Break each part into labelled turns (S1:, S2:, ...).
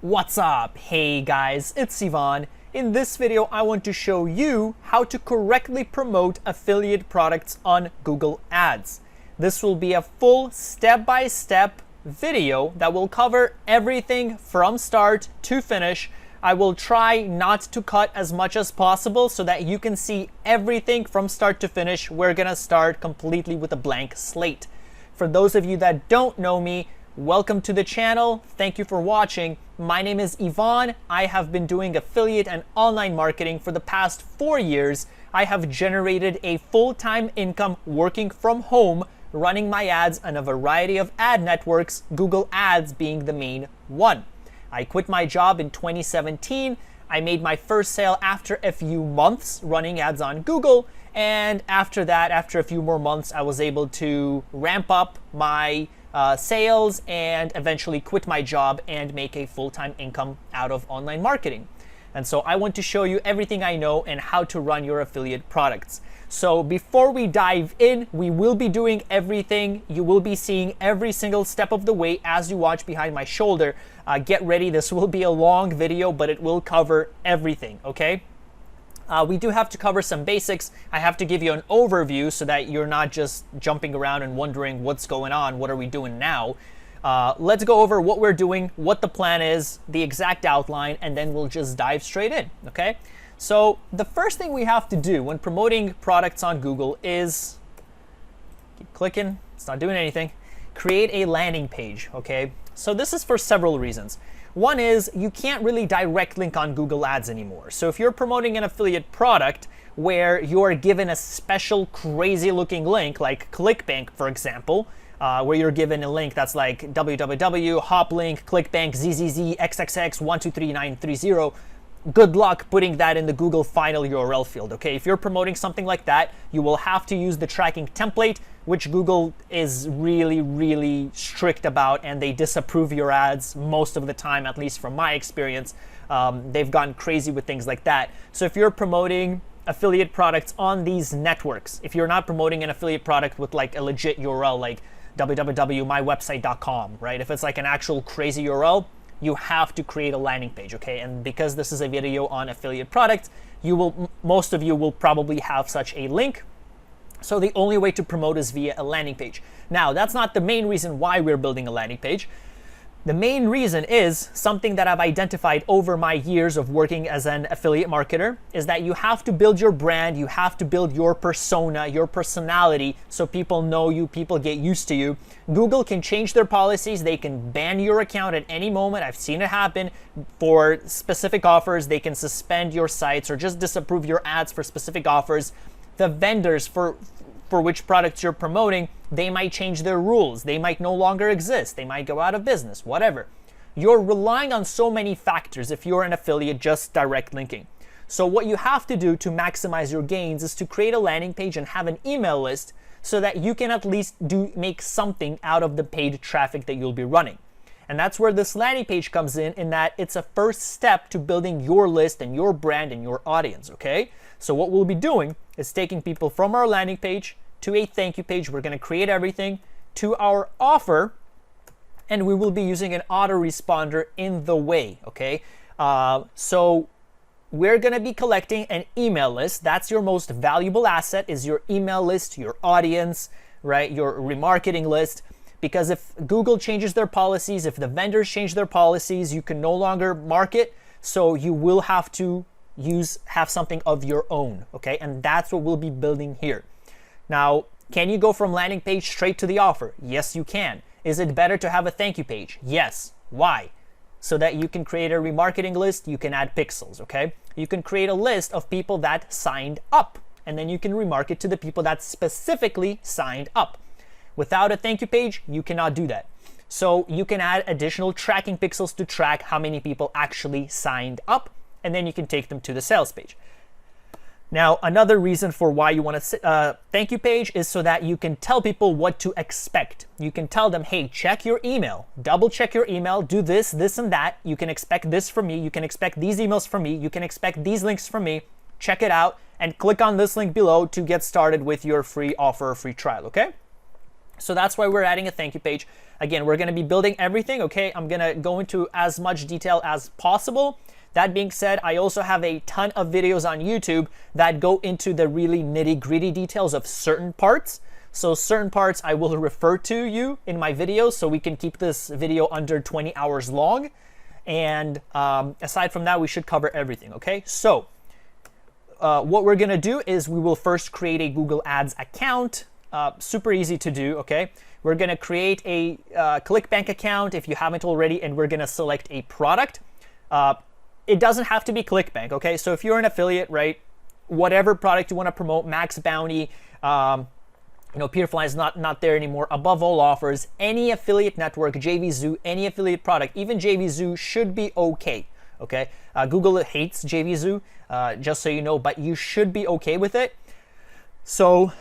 S1: What's up? Hey guys, it's Ivan. In this video, I want to show you how to correctly promote affiliate products on Google Ads. This will be a full step-by-step video that will cover everything from start to finish. I will try not to cut as much as possible so that you can see everything from start to finish. We're gonna start completely with a blank slate. For those of you that don't know me, welcome to the channel. Thank you for watching. My name is Ivan. I have been doing affiliate and online marketing for the past 4 years. I have generated a full-time income working from home, running my ads on a variety of ad networks, Google Ads being the main one. I quit my job in 2017. I made my first sale after a few months running ads on Google. And after that, after a few more months, I was able to ramp up my sales and eventually quit my job and make a full-time income out of online marketing. And so I want to show you everything I know and how to run your affiliate products. So before we dive in, we will be doing everything. You will be seeing every single step of the way as you watch behind my shoulder. Get ready. This will be a long video, but it will cover everything, okay? We do have to cover some basics. I have to give you an overview so that you're not just jumping around and wondering what's going on, what are we doing now. Let's go over what we're doing, what the plan is, the exact outline, and then we'll just dive straight in, okay? So the first thing we have to do when promoting products on Google is, keep clicking, it's not doing anything, create a landing page, okay? So this is for several reasons. One is you can't really direct link on Google Ads anymore. So if you're promoting an affiliate product where you're given a special crazy looking link like ClickBank, for example, where you're given a link that's like www, hoplink, ClickBank, zzz, xxx, 123930, good luck putting that in the Google final URL field, okay? If you're promoting something like that, you will have to use the tracking template, which Google is really, really strict about, and they disapprove your ads most of the time, at least from my experience. They've gone crazy with things like that. So if you're promoting affiliate products on these networks, if you're not promoting an affiliate product with like a legit URL like www.mywebsite.com, right? If it's like an actual crazy URL, you have to create a landing page, okay? And because this is a video on affiliate products, most of you will probably have such a link. So the only way to promote is via a landing page. Now, that's not the main reason why we're building a landing page. The main reason is something that I've identified over my years of working as an affiliate marketer, is that you have to build your brand, you have to build your persona, your personality, so people know you, people get used to you. Google can change their policies, they can ban your account at any moment. I've seen it happen for specific offers. They can suspend your sites or just disapprove your ads for specific offers. The vendors for which products you're promoting, they might change their rules. They might no longer exist. They might go out of business, whatever. You're relying on so many factors if you're an affiliate just direct linking. So what you have to do to maximize your gains is to create a landing page and have an email list so that you can at least make something out of the paid traffic that you'll be running. And that's where this landing page comes in that it's a first step to building your list and your brand and your audience, okay? So what we'll be doing is taking people from our landing page to a thank you page. We're gonna create everything to our offer, and we will be using an autoresponder in the way, okay? So we're gonna be collecting an email list. That's your most valuable asset, is your email list, your audience, right? Your remarketing list. Because if Google changes their policies, if the vendors change their policies, you can no longer market. So you will have to have something of your own, okay? And that's what we'll be building here. Now, can you go from landing page straight to the offer? Yes, you can. Is it better to have a thank you page? Yes. Why? So that you can create a remarketing list, you can add pixels, okay? You can create a list of people that signed up, and then you can remarket to the people that specifically signed up. Without a thank you page, you cannot do that. So you can add additional tracking pixels to track how many people actually signed up, and then you can take them to the sales page. Now, another reason for why you want a thank you page is so that you can tell people what to expect. You can tell them, hey, check your email, double check your email, do this, this, and that. You can expect this from me. You can expect these emails from me. You can expect these links from me. Check it out and click on this link below to get started with your free offer or free trial, okay? So that's why we're adding a thank you page. Again, we're going to be building everything, okay? I'm going to go into as much detail as possible. That being said, I also have a ton of videos on YouTube that go into the really nitty-gritty details of certain parts. So certain parts I will refer to you in my videos so we can keep this video under 20 hours long. And aside from that, we should cover everything, okay? So what we're going to do is we will first create a Google Ads account. Super easy to do, okay? We're going to create a ClickBank account if you haven't already, and we're going to select a product. It doesn't have to be ClickBank, okay? So if you're an affiliate, right, whatever product you want to promote, Max Bounty, Peerfly is not there anymore. Above all offers, any affiliate network, JVZoo, any affiliate product, even JVZoo should be okay. Okay, Google hates JVZoo, just so you know, but you should be okay with it. So,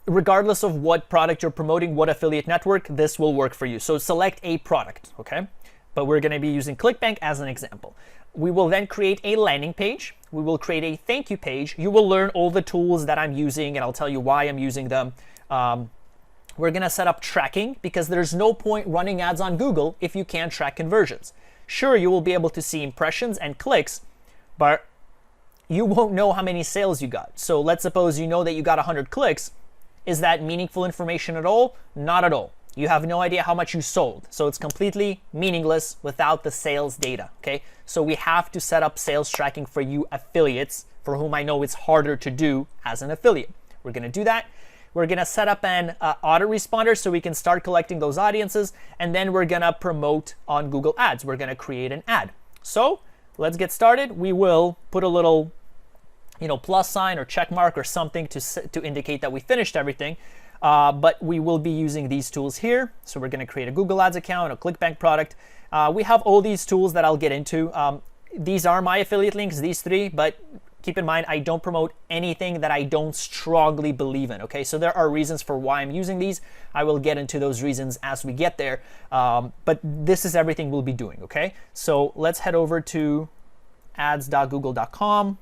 S1: regardless of what product you're promoting, what affiliate network, this will work for you. So select a product, okay? But we're going to be using ClickBank as an example. We will then create a landing page. We will create a thank you page. You will learn all the tools that I'm using, and I'll tell you why I'm using them. We're going to set up tracking because there's no point running ads on Google if you can't track conversions. Sure, you will be able to see impressions and clicks, but you won't know how many sales you got. So let's suppose you know that you got 100 clicks. Is that meaningful information at all? Not at all. You have no idea how much you sold. So it's completely meaningless without the sales data, okay? So we have to set up sales tracking for you affiliates, for whom I know it's harder to do as an affiliate. We're gonna do that. We're gonna set up an autoresponder so we can start collecting those audiences, and then we're gonna promote on Google Ads. We're gonna create an ad. So let's get started. We will put a little plus sign or check mark or something to indicate that we finished everything. But we will be using these tools here. So we're going to create a Google Ads account, a ClickBank product. We have all these tools that I'll get into. These are my affiliate links, these three, but keep in mind, I don't promote anything that I don't strongly believe in, okay? So there are reasons for why I'm using these. I will get into those reasons as we get there. But this is everything we'll be doing, okay? So let's head over to ads.google.com.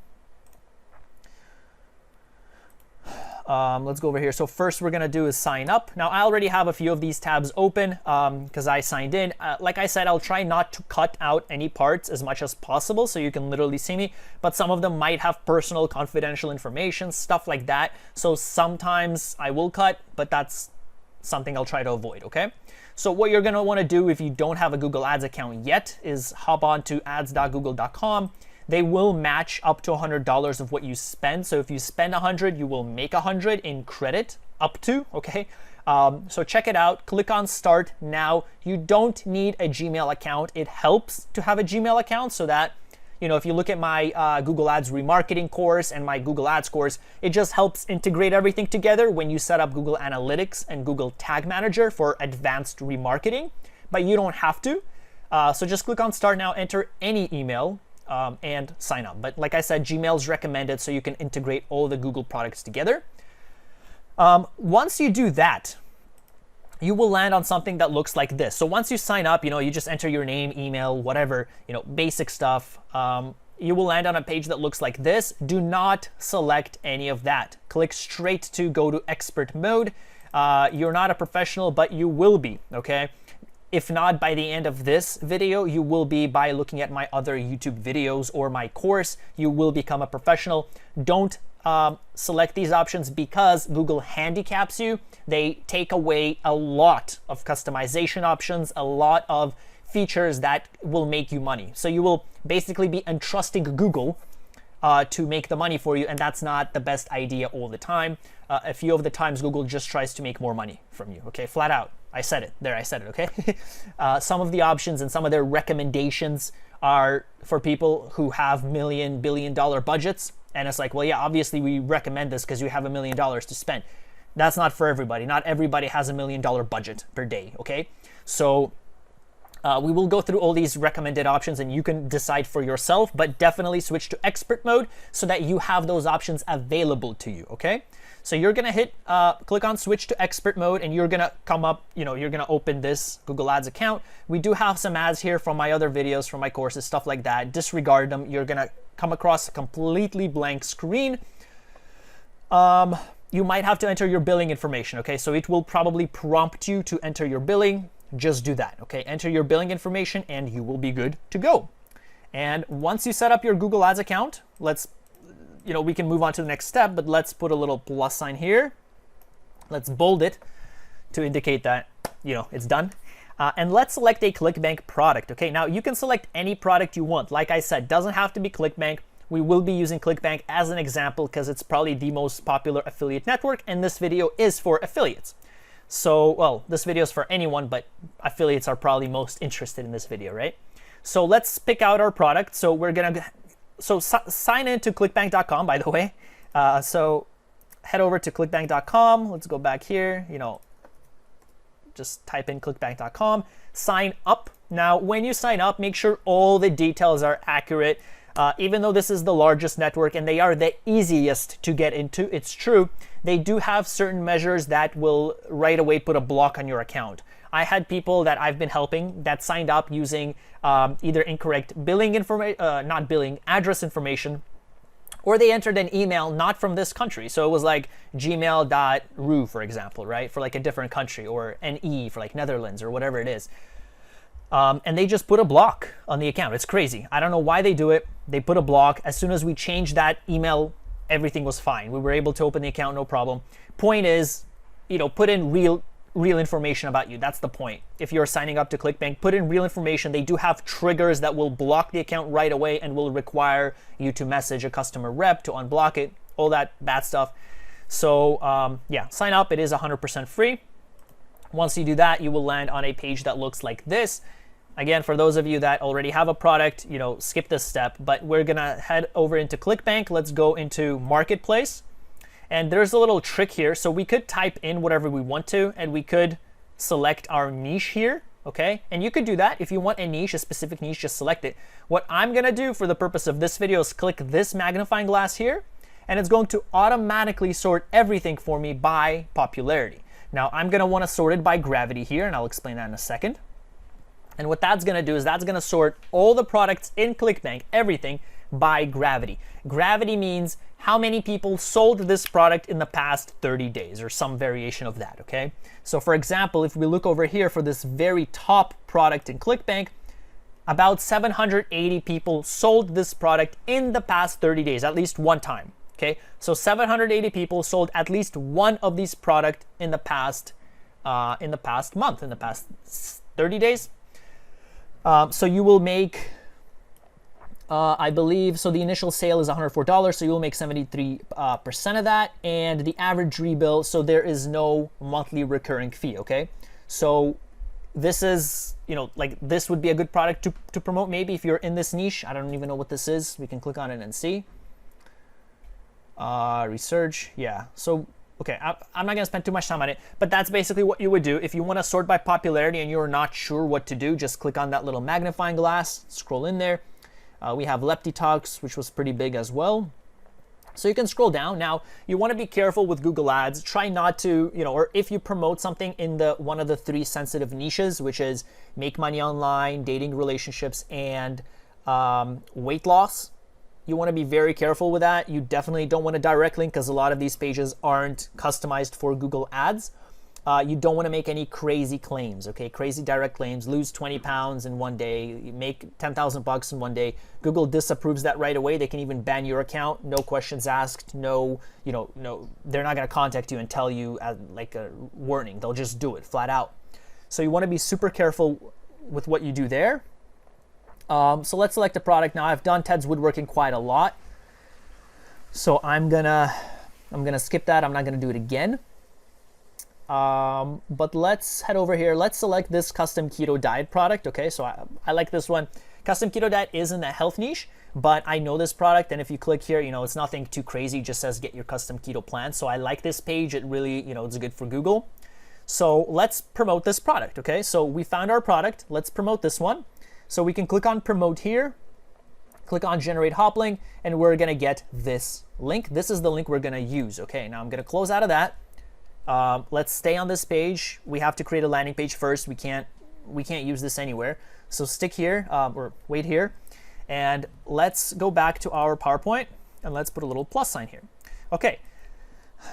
S1: Let's go over here. So first we're going to do is sign up. Now I already have a few of these tabs open because I signed in. Like I said, I'll try not to cut out any parts as much as possible so you can literally see me, but some of them might have personal confidential information, stuff like that. So sometimes I will cut, but that's something I'll try to avoid, okay? So what you're going to want to do if you don't have a Google Ads account yet is hop on to ads.google.com. They will match up to $100 of what you spend. So if you spend 100, you will make 100 in credit, up to, okay? So check it out. Click on Start now. You don't need a Gmail account. It helps to have a Gmail account so that, if you look at my Google Ads remarketing course and my Google Ads course, it just helps integrate everything together when you set up Google Analytics and Google Tag Manager for advanced remarketing. But you don't have to. So just click on Start now, enter any email, and sign up. But like I said, Gmail is recommended so you can integrate all the Google products together. Once you do that, you will land on something that looks like this. So once you sign up, you just enter your name, email, whatever, basic stuff. You will land on a page that looks like this. Do not select any of that. Click straight to go to expert mode. You're not a professional, but you will be, okay? If not by the end of this video, you will be by looking at my other YouTube videos or my course. You will become a professional. Don't select these options because Google handicaps you. They take away a lot of customization options, a lot of features that will make you money. So you will basically be entrusting Google to make the money for you, and that's not the best idea all the time. A few of the times Google just tries to make more money from you, okay? Flat out. I said it. There, I said it, okay? Some of the options and some of their recommendations are for people who have $1 billion budgets. And it's like, well, yeah, obviously we recommend this because you have $1 million to spend. That's not for everybody. Not everybody has $1 million budget per day, okay? So we will go through all these recommended options and you can decide for yourself, but definitely switch to expert mode so that you have those options available to you, okay? So you're gonna hit, click on switch to expert mode and you're gonna come up, you're gonna open this Google Ads account. We do have some ads here from my other videos, from my courses, stuff like that. Disregard them. You're gonna come across a completely blank screen. you might have to enter your billing information, okay? So it will probably prompt you to enter your billing. Just do that, okay? Enter your billing information and you will be good to go. And once you set up your Google Ads account, we can move on to the next step, but let's put a little plus sign here. Let's bold it to indicate that, it's done. And let's select a ClickBank product, okay? Now, you can select any product you want. Like I said, doesn't have to be ClickBank. We will be using ClickBank as an example because it's probably the most popular affiliate network, and this video is for affiliates. So, well, this video is for anyone, but affiliates are probably most interested in this video, right? So let's pick out our product. So we're gonna, sign in to clickbank.com, by the way. So head over to clickbank.com. Let's go back here, just type in clickbank.com, sign up. Now, when you sign up, make sure all the details are accurate. Even though this is the largest network and they are the easiest to get into, it's true, they do have certain measures that will right away put a block on your account. I had people that I've been helping that signed up using either incorrect billing information, address information, or they entered an email not from this country. So it was like gmail.ru, for example, right? For like a different country, or NE for like Netherlands or whatever it is. And they just put a block on the account. It's crazy. I don't know why they do it. They put a block. As soon as we changed that email, everything was fine. We were able to open the account, no problem. Point is, put in real information about you. That's the point. If you're signing up to ClickBank, put in real information. They do have triggers that will block the account right away and will require you to message a customer rep to unblock it, all that bad stuff. So yeah, sign up. It is 100% free. Once you do that, you will land on a page that looks like this. Again, for those of you that already have a product, skip this step, but we're gonna head over into ClickBank. Let's go into Marketplace. And there's a little trick here. So we could type in whatever we want to, and we could select our niche here, okay? And you could do that. If you want a niche, a specific niche, just select it. What I'm gonna do for the purpose of this video is click this magnifying glass here, and it's going to automatically sort everything for me by popularity. Now, I'm gonna wanna sort it by gravity here, and I'll explain that in a second. And what that's gonna do is that's gonna sort all the products in ClickBank, everything, by gravity. Gravity means how many people sold this product in the past 30 days or some variation of that, okay? So for example, if we look over here for this very top product in ClickBank, about 780 people sold this product in the past 30 days, at least one time, okay? So 780 people sold at least one of these products in the past month, in the past 30 days. So you will make, I believe, so the initial sale is $104, so you will make 73% of that, and the average rebill, so there is no monthly recurring fee, okay? So this is, like this would be a good product to promote maybe if you're in this niche. I don't even know what this is. We can click on it and see. Research, yeah. So, okay, I'm not gonna spend too much time on it, but that's basically what you would do. If you wanna sort by popularity and you're not sure what to do, just click on that little magnifying glass, scroll in there. We have Lepti Talks, which was pretty big as well. So you can scroll down. Now, you want to be careful with Google Ads. Try not to, or if you promote something in one of the 3 sensitive niches, which is make money online, dating, relationships, and weight loss, you want to be very careful with that. You definitely don't want a direct link because a lot of these pages aren't customized for Google Ads. You don't want to make any crazy claims, okay? Crazy direct claims, lose 20 pounds in one day, make 10,000 bucks in one day. Google disapproves that right away. They can even ban your account, no questions asked, no, they're not going to contact you and tell you like a warning. They'll just do it flat out. So you want to be super careful with what you do there. So let's select a product. Now, I've done Ted's Woodworking quite a lot. So I'm gonna skip that. I'm not gonna do it again. But let's head over here. Let's select this custom keto diet product. Okay, so I like this one. Custom keto diet is in the health niche, but I know this product, and if you click here, it's nothing too crazy. It just says get your custom keto plan. So I like this page. It really, it's good for Google. So let's promote this product. Okay, so we found our product. Let's promote this one. So we can click on promote here, click on generate hop link, and we're gonna get this link. This is the link we're gonna use. Okay, now I'm gonna close out of that. Let's stay on this page. We have to create a landing page first. We can't use this anywhere. So stick here, or wait here, and let's go back to our PowerPoint, and let's put a little plus sign here. Okay,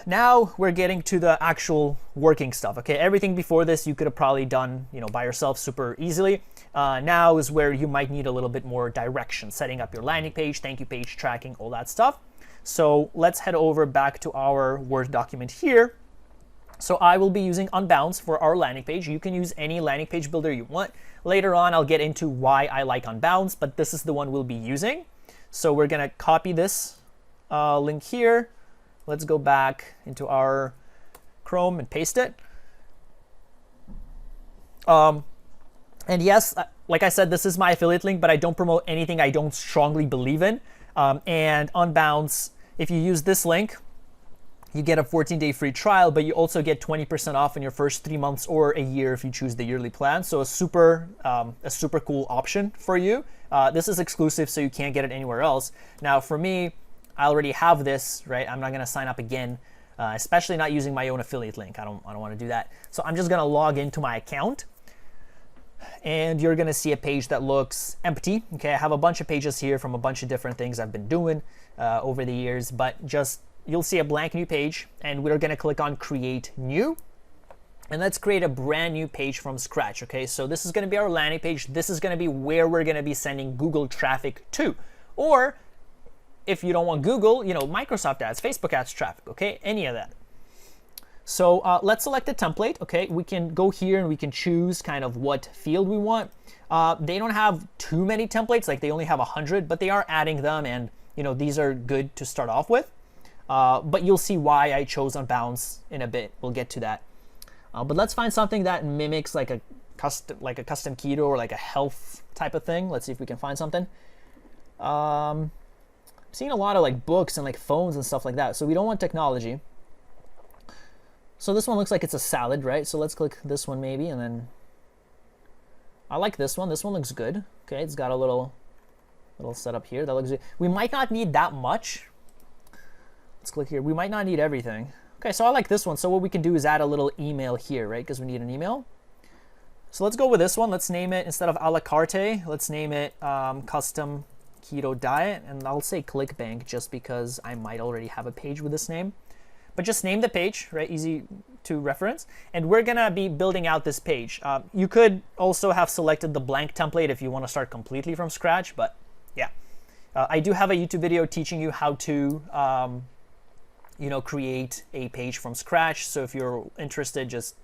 S1: Now we're getting to the actual working stuff. Okay, everything before this you could have probably done, by yourself super easily. Now is where you might need a little bit more direction, setting up your landing page, thank you page, tracking, all that stuff. So let's head over back to our Word document here. So I will be using Unbounce for our landing page. You can use any landing page builder you want. Later on, I'll get into why I like Unbounce, but this is the one we'll be using. So we're going to copy this link here. Let's go back into our Chrome and paste it. And yes, like I said, this is my affiliate link, but I don't promote anything I don't strongly believe in. And Unbounce, if you use this link, you get a 14-day free trial, but you also get 20% off in your first 3 months or a year if you choose the yearly plan. So a super cool option for you. This is exclusive, so you can't get it anywhere else. Now, for me, I already have this, right? I'm not going to sign up again, especially not using my own affiliate link. I don't want to do that. So I'm just going to log into my account, and you're going to see a page that looks empty. Okay, I have a bunch of pages here from a bunch of different things I've been doing over the years, but just you'll see a blank new page, and we're going to click on Create New. And let's create a brand new page from scratch. Okay, so this is going to be our landing page. This is going to be where we're going to be sending Google traffic to. Or if you don't want Google, Microsoft ads, Facebook ads traffic, okay, any of that. So let's select a template. Okay, we can go here and we can choose kind of what field we want. They don't have too many templates, like they only have 100, but they are adding them, and these are good to start off with. But you'll see why I chose Unbounce in a bit. We'll get to that. But let's find something that mimics like a custom keto or like a health type of thing. Let's see if we can find something. I'm seeing a lot of like books and like phones and stuff like that. So we don't want technology. So this one looks like it's a salad, right? So let's click this one maybe, and then I like this one. This one looks good. Okay, it's got a little setup here. That looks good. We might not need that much. Let's click here. We might not need everything. Okay, so I like this one. So what we can do is add a little email here, right? Because we need an email. So let's go with this one. Let's name it, instead of a la carte, let's name it custom keto diet. And I'll say ClickBank just because I might already have a page with this name. But just name the page, right? Easy to reference. And we're going to be building out this page. You could also have selected the blank template if you want to start completely from scratch. But yeah, I do have a YouTube video teaching you how to create a page from scratch. So if you're interested, just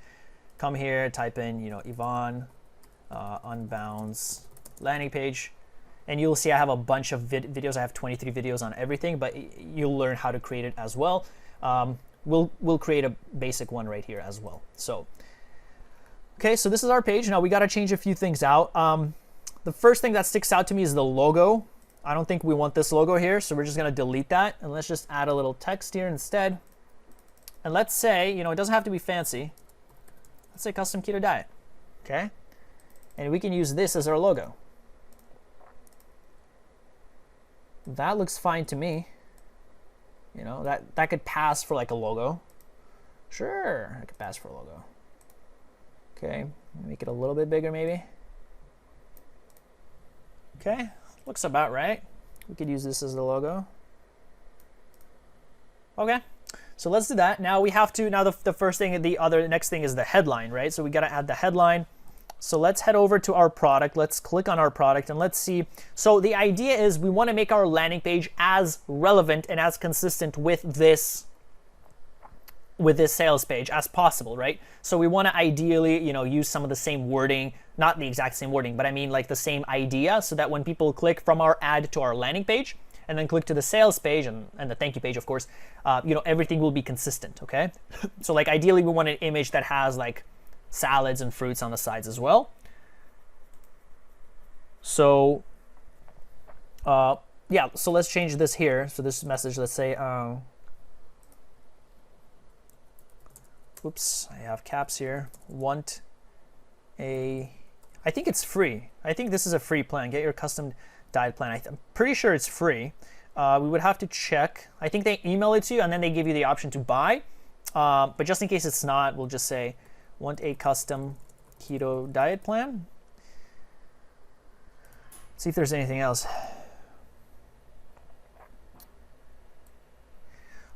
S1: come here, type in, Yvonne Unbounce landing page, and you'll see I have a bunch of videos. I have 23 videos on everything, but you'll learn how to create it as well. We'll create a basic one right here as well. So, okay, so this is our page. Now we got to change a few things out. The first thing that sticks out to me is the logo. I don't think we want this logo here, so we're just going to delete that, and let's just add a little text here instead. And let's say, it doesn't have to be fancy. Let's say custom keto diet, okay? And we can use this as our logo. That looks fine to me. That could pass for like a logo. Sure, I could pass for a logo. Okay, make it a little bit bigger maybe. Okay. Looks about right. We could use this as the logo. Okay, so let's do that. Now we have to, the first thing, the next thing is the headline, right? So we got to add the headline. So let's head over to our product. Let's click on our product and let's see. So the idea is we want to make our landing page as relevant and as consistent with this sales page as possible, right? So we want to ideally, use some of the same wording, not the exact same wording, but I mean like the same idea, so that when people click from our ad to our landing page and then click to the sales page and the thank you page, of course, everything will be consistent, okay? So like ideally we want an image that has like salads and fruits on the sides as well. So yeah, so let's change this here. So this message, let's say, oops, I have caps here. I think it's free. I think this is a free plan. Get your custom diet plan. I'm pretty sure it's free. We would have to check. I think they email it to you and then they give you the option to buy. But just in case it's not, we'll just say, want a custom keto diet plan. Let's see if there's anything else.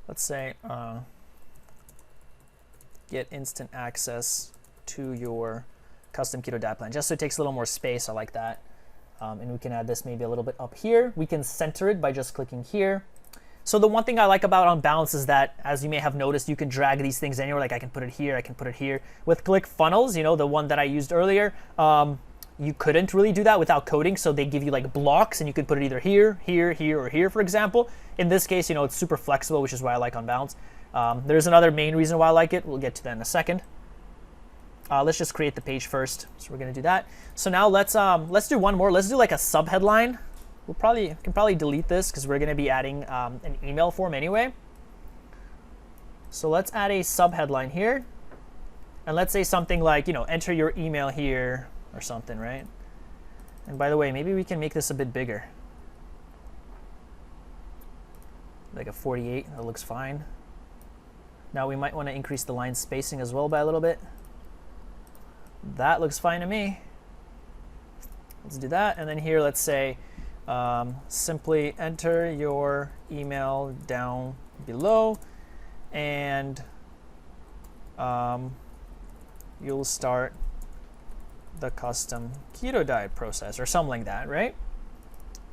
S1: Let's say, get instant access to your custom keto diet plan, just so it takes a little more space. I like that. And we can add this maybe a little bit up here. We can center it by just clicking here. So the one thing I like about Unbalance is that, as you may have noticed, you can drag these things anywhere. Like I can put it here, I can put it here. With ClickFunnels, you know, the one that I used earlier, you couldn't really do that without coding. So they give you like blocks, and you could put it either here, here, here, or here, for example. In this case, you know, it's super flexible, which is why I like Unbalance. There's another main reason why I like it. We'll get to that in a second. Let's just create the page first. So we're gonna do that. So now let's do one more. Let's do like a sub headline. We can probably delete this because we're gonna be adding an email form anyway. So let's add a sub headline here, and let's say something like, you know, enter your email here or something, right? And by the way, maybe we can make this a bit bigger, like a 48. That looks fine. Now we might want to increase the line spacing as well by a little bit. That looks fine to me. Let's do that. And then here, let's say simply enter your email down below, and you'll start the custom keto diet process or something like that, right?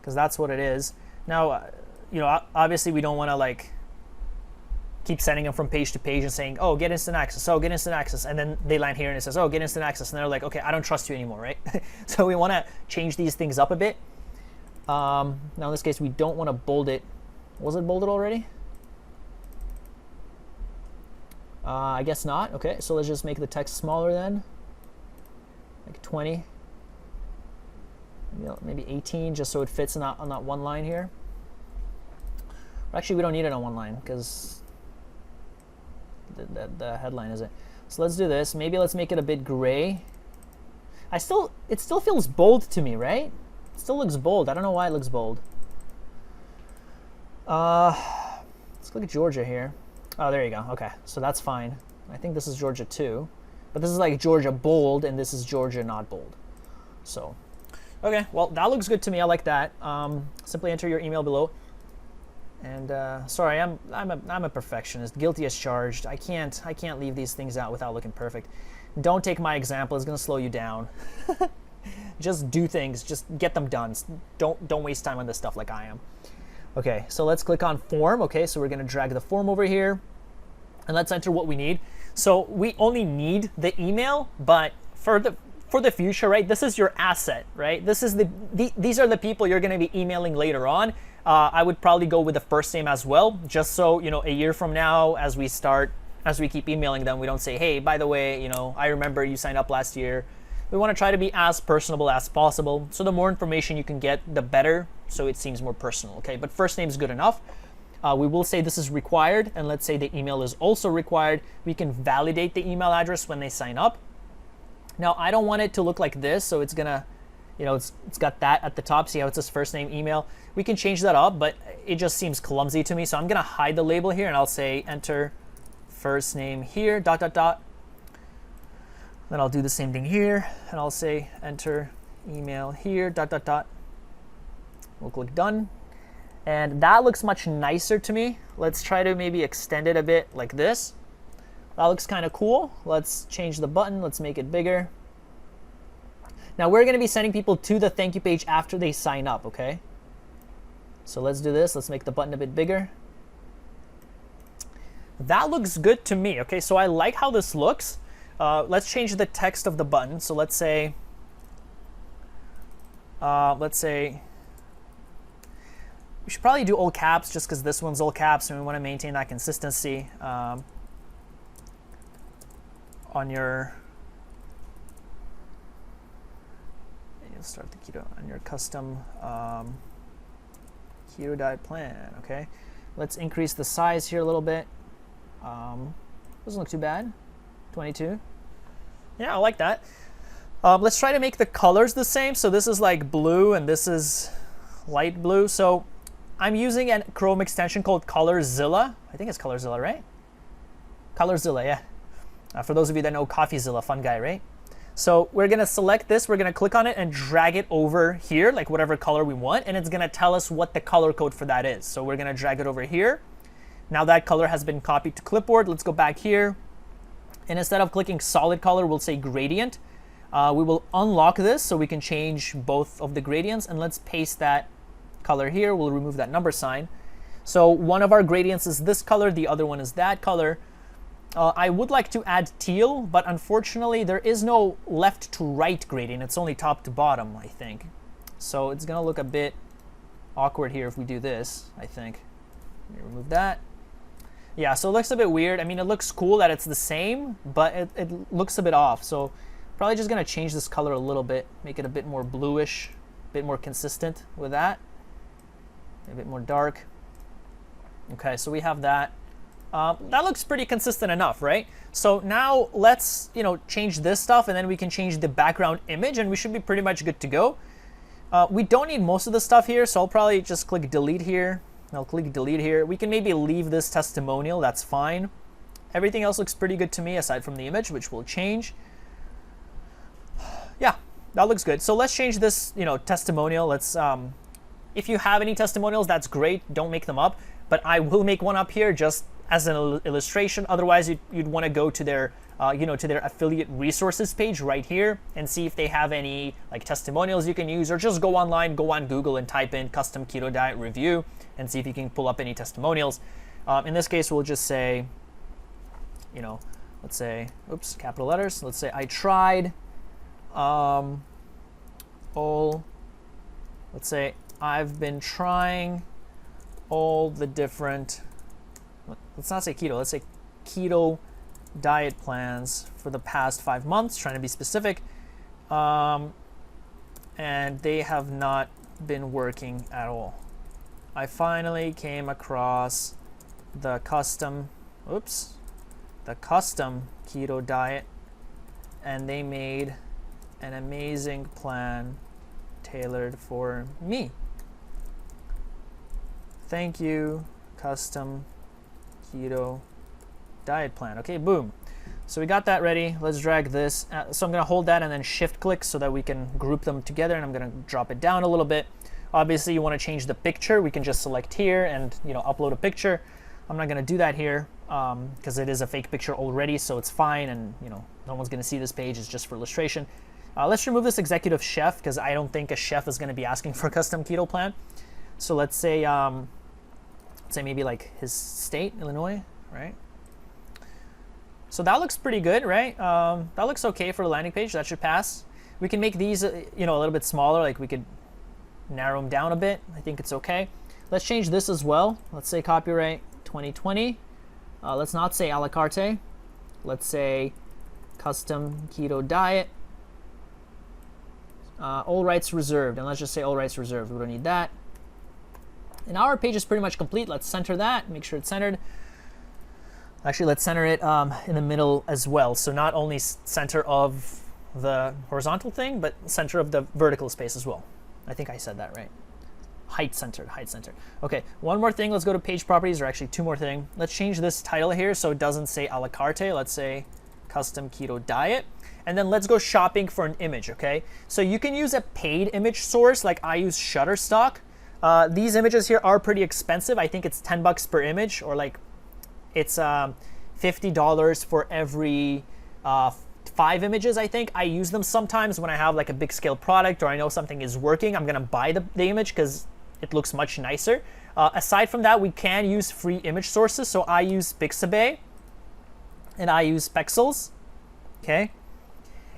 S1: Because that's what it is. Now, you know, obviously we don't want to like keep sending them from page to page and saying, oh, get instant access, oh, get instant access, and then they land here and it says, oh, get instant access, and they're like, okay, I don't trust you anymore, right? So we want to change these things up a bit. Now in this case, we don't want to bold it. Was it bolded already? I guess not. Okay, so let's just make the text smaller then, like 20, maybe 18, just so it fits on that one line here. Actually, we don't need it on one line because the headline is it. So let's do this. Maybe let's make it a bit gray. It still feels bold to me, right? It still looks bold. I don't know why it looks bold. Let's look at Georgia here. Oh, there you go. Okay, so that's fine. I think this is Georgia too, but this is like Georgia bold, and this is Georgia not bold. So, okay, well, that looks good to me. I like that. Simply enter your email below. And sorry, I'm a perfectionist, guilty as charged. I can't leave these things out without looking perfect. Don't take my example; it's gonna slow you down. Just do things, just get them done. Don't waste time on this stuff like I am. Okay, so let's click on form. Okay, so we're gonna drag the form over here, and let's enter what we need. So we only need the email, but for the future, right? This is your asset, right? This is these are the people you're gonna be emailing later on. I would probably go with the first name as well, just so, you know, a year from now, as we keep emailing them, we don't say, hey, by the way, you know, I remember you signed up last year. We want to try to be as personable as possible. So the more information you can get, the better, so it seems more personal, okay? But first name is good enough. We will say this is required, and let's say the email is also required. We can validate the email address when they sign up. Now, I don't want it to look like this, so it's gonna, you know, it's got that at the top. See how it says first name, email? We can change that up, but it just seems clumsy to me. So I'm gonna hide the label here, and I'll say enter first name here, ... Then I'll do the same thing here, and I'll say enter email here, ... We'll click done. And that looks much nicer to me. Let's try to maybe extend it a bit like this. That looks kind of cool. Let's change the button. Let's make it bigger. Now we're going to be sending people to the thank you page after they sign up, okay? So let's do this. Let's make the button a bit bigger. That looks good to me, okay? So I like how this looks. Let's change the text of the button. So let's say we should probably do all caps just because this one's all caps and we want to maintain that consistency on your, you'll start the keto on your custom keto diet plan, okay? Let's increase the size here a little bit. Doesn't look too bad, 22. Yeah, I like that. Let's try to make the colors the same. So this is like blue and this is light blue. So I'm using a Chrome extension called ColorZilla. I think it's ColorZilla, right? ColorZilla, yeah. For those of you that know CoffeeZilla, fun guy, right? So we're gonna select this, we're gonna click on it and drag it over here, like whatever color we want, and it's gonna tell us what the color code for that is. So we're gonna drag it over here. Now that color has been copied to clipboard. Let's go back here. And instead of clicking solid color, we'll say gradient. We will unlock this so we can change both of the gradients, and let's paste that color here. We'll remove that number sign. So one of our gradients is this color, the other one is that color. I would like to add teal, but unfortunately there is no left to right gradient. It's only top to bottom, I think. So it's gonna look a bit awkward here if we do this, I think. Let me remove that. Yeah, so it looks a bit weird. I mean, it looks cool that it's the same, but it looks a bit off. So probably just gonna change this color a little bit, make it a bit more bluish, a bit more consistent with that, a bit more dark. Okay, so we have that. That looks pretty consistent enough, right? So now let's, change this stuff, and then we can change the background image, and we should be pretty much good to go. We don't need most of the stuff here, so I'll probably just click delete here. I'll click delete here. We can maybe leave this testimonial, that's fine. Everything else looks pretty good to me aside from the image, which will change. Yeah, that looks good. So let's change this, testimonial. Let's, if you have any testimonials, that's great. Don't make them up, but I will make one up here just as an illustration. Otherwise, you'd want to go to their, to their affiliate resources page right here and see if they have any like testimonials you can use, or just go online, go on Google and type in custom keto diet review and see if you can pull up any testimonials. In this case, we'll just say, let's say, oops, capital letters. Let's say I tried let's say I've been trying all the different, let's not say keto, let's say keto diet plans for the past 5 months, trying to be specific, and they have not been working at all. I finally came across the custom keto diet, and they made an amazing plan tailored for me. Thank you, custom keto diet plan. Okay, boom. So we got that ready. Let's drag this. So I'm going to hold that and then shift click so that we can group them together, and I'm going to drop it down a little bit. Obviously, you want to change the picture. We can just select here and upload a picture. I'm not going to do that here because it is a fake picture already, so it's fine, and no one's going to see this page. It's just for illustration. Let's remove this executive chef because I don't think a chef is going to be asking for a custom keto plan. So let's say maybe like his state, Illinois, right? So that looks pretty good, right? That looks okay for a landing page. That should pass. We can make these, a little bit smaller. Like we could narrow them down a bit. I think it's okay. Let's change this as well. Let's say copyright 2020. Let's not say a la carte. Let's say custom keto diet. All rights reserved. And let's just say all rights reserved. We don't need that. And our page is pretty much complete. Let's center that. Make sure it's centered. Actually, let's center it in the middle as well. So not only center of the horizontal thing, but center of the vertical space as well. I think I said that right. Height centered, height centered. Okay, one more thing. Let's go to page properties, or actually two more things. Let's change this title here so it doesn't say a la carte. Let's say custom keto diet. And then let's go shopping for an image, okay? So you can use a paid image source, like I use Shutterstock. These images here are pretty expensive. I think it's $10 per image, or like it's $50 for every 5 images, I think. I use them sometimes when I have like a big scale product, or I know something is working. I'm gonna buy the image because it looks much nicer. Aside from that, we can use free image sources. So I use Pixabay and I use Pexels, okay?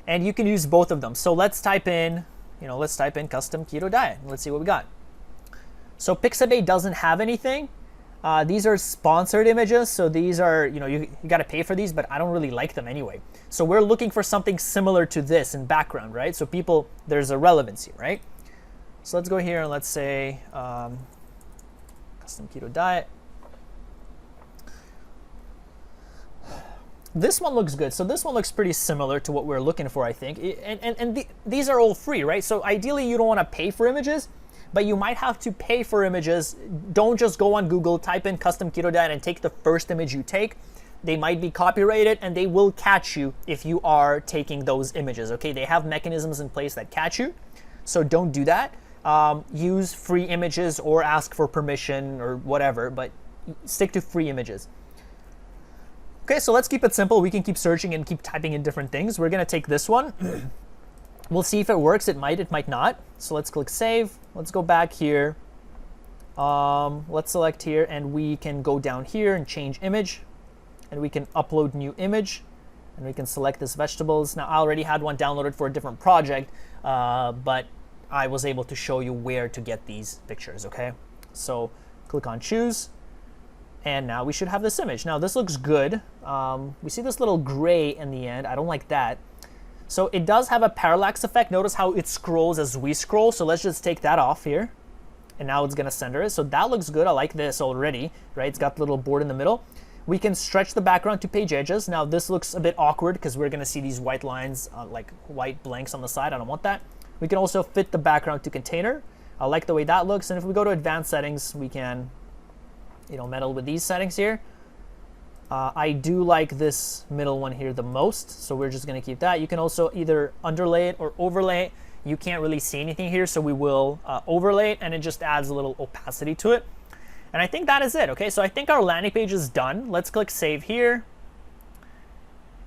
S1: And you can use both of them. So let's type in, custom keto diet. Let's see what we got. So Pixabay doesn't have anything. These are sponsored images, so these are, you got to pay for these, but I don't really like them anyway. So we're looking for something similar to this in background, right? So there's a relevancy, right? So let's go here and let's say custom keto diet. This one looks good. So this one looks pretty similar to what we're looking for, I think. And these are all free, right? So ideally, you don't want to pay for images, but you might have to pay for images. Don't just go on Google, type in custom keto diet, and take the first image you take. They might be copyrighted, and they will catch you if you are taking those images, okay? They have mechanisms in place that catch you, so don't do that. Use free images or ask for permission or whatever, but stick to free images. Okay, so let's keep it simple. We can keep searching and keep typing in different things. We're gonna take this one. We'll see if it works. It might not. So let's click save. Let's go back here. Let's select here, and we can go down here and change image, and we can upload new image, and we can select this vegetables. Now I already had one downloaded for a different project, but I was able to show you where to get these pictures, okay? So click on choose, and now we should have this image. Now this looks good. We see this little gray in the end. I don't like that. So it does have a parallax effect. Notice how it scrolls as we scroll. So let's just take that off here. And now it's gonna center it. So that looks good. I like this already, right? It's got the little board in the middle. We can stretch the background to page edges. Now this looks a bit awkward because we're gonna see these white lines, like white blanks on the side. I don't want that. We can also fit the background to container. I like the way that looks. And if we go to advanced settings, we can, meddle with these settings here. I do like this middle one here the most, so we're just gonna keep that. You can also either underlay it or overlay it. You can't really see anything here, so we will overlay it, and it just adds a little opacity to it. And I think that is it, okay? So I think our landing page is done. Let's click save here.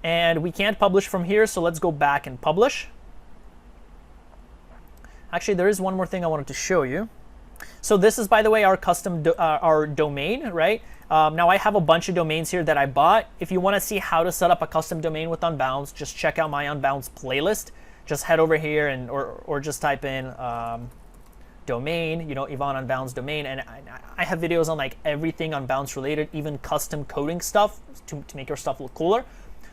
S1: And we can't publish from here, so let's go back and publish. Actually, there is one more thing I wanted to show you. So this is, by the way, our custom our domain, right? Now I have a bunch of domains here that I bought. If you want to see how to set up a custom domain with Unbounce, just check out my Unbounce playlist. Just head over here and or just type in domain, Yvonne Unbounce domain, and I have videos on like everything Unbounce related, even custom coding stuff to make your stuff look cooler.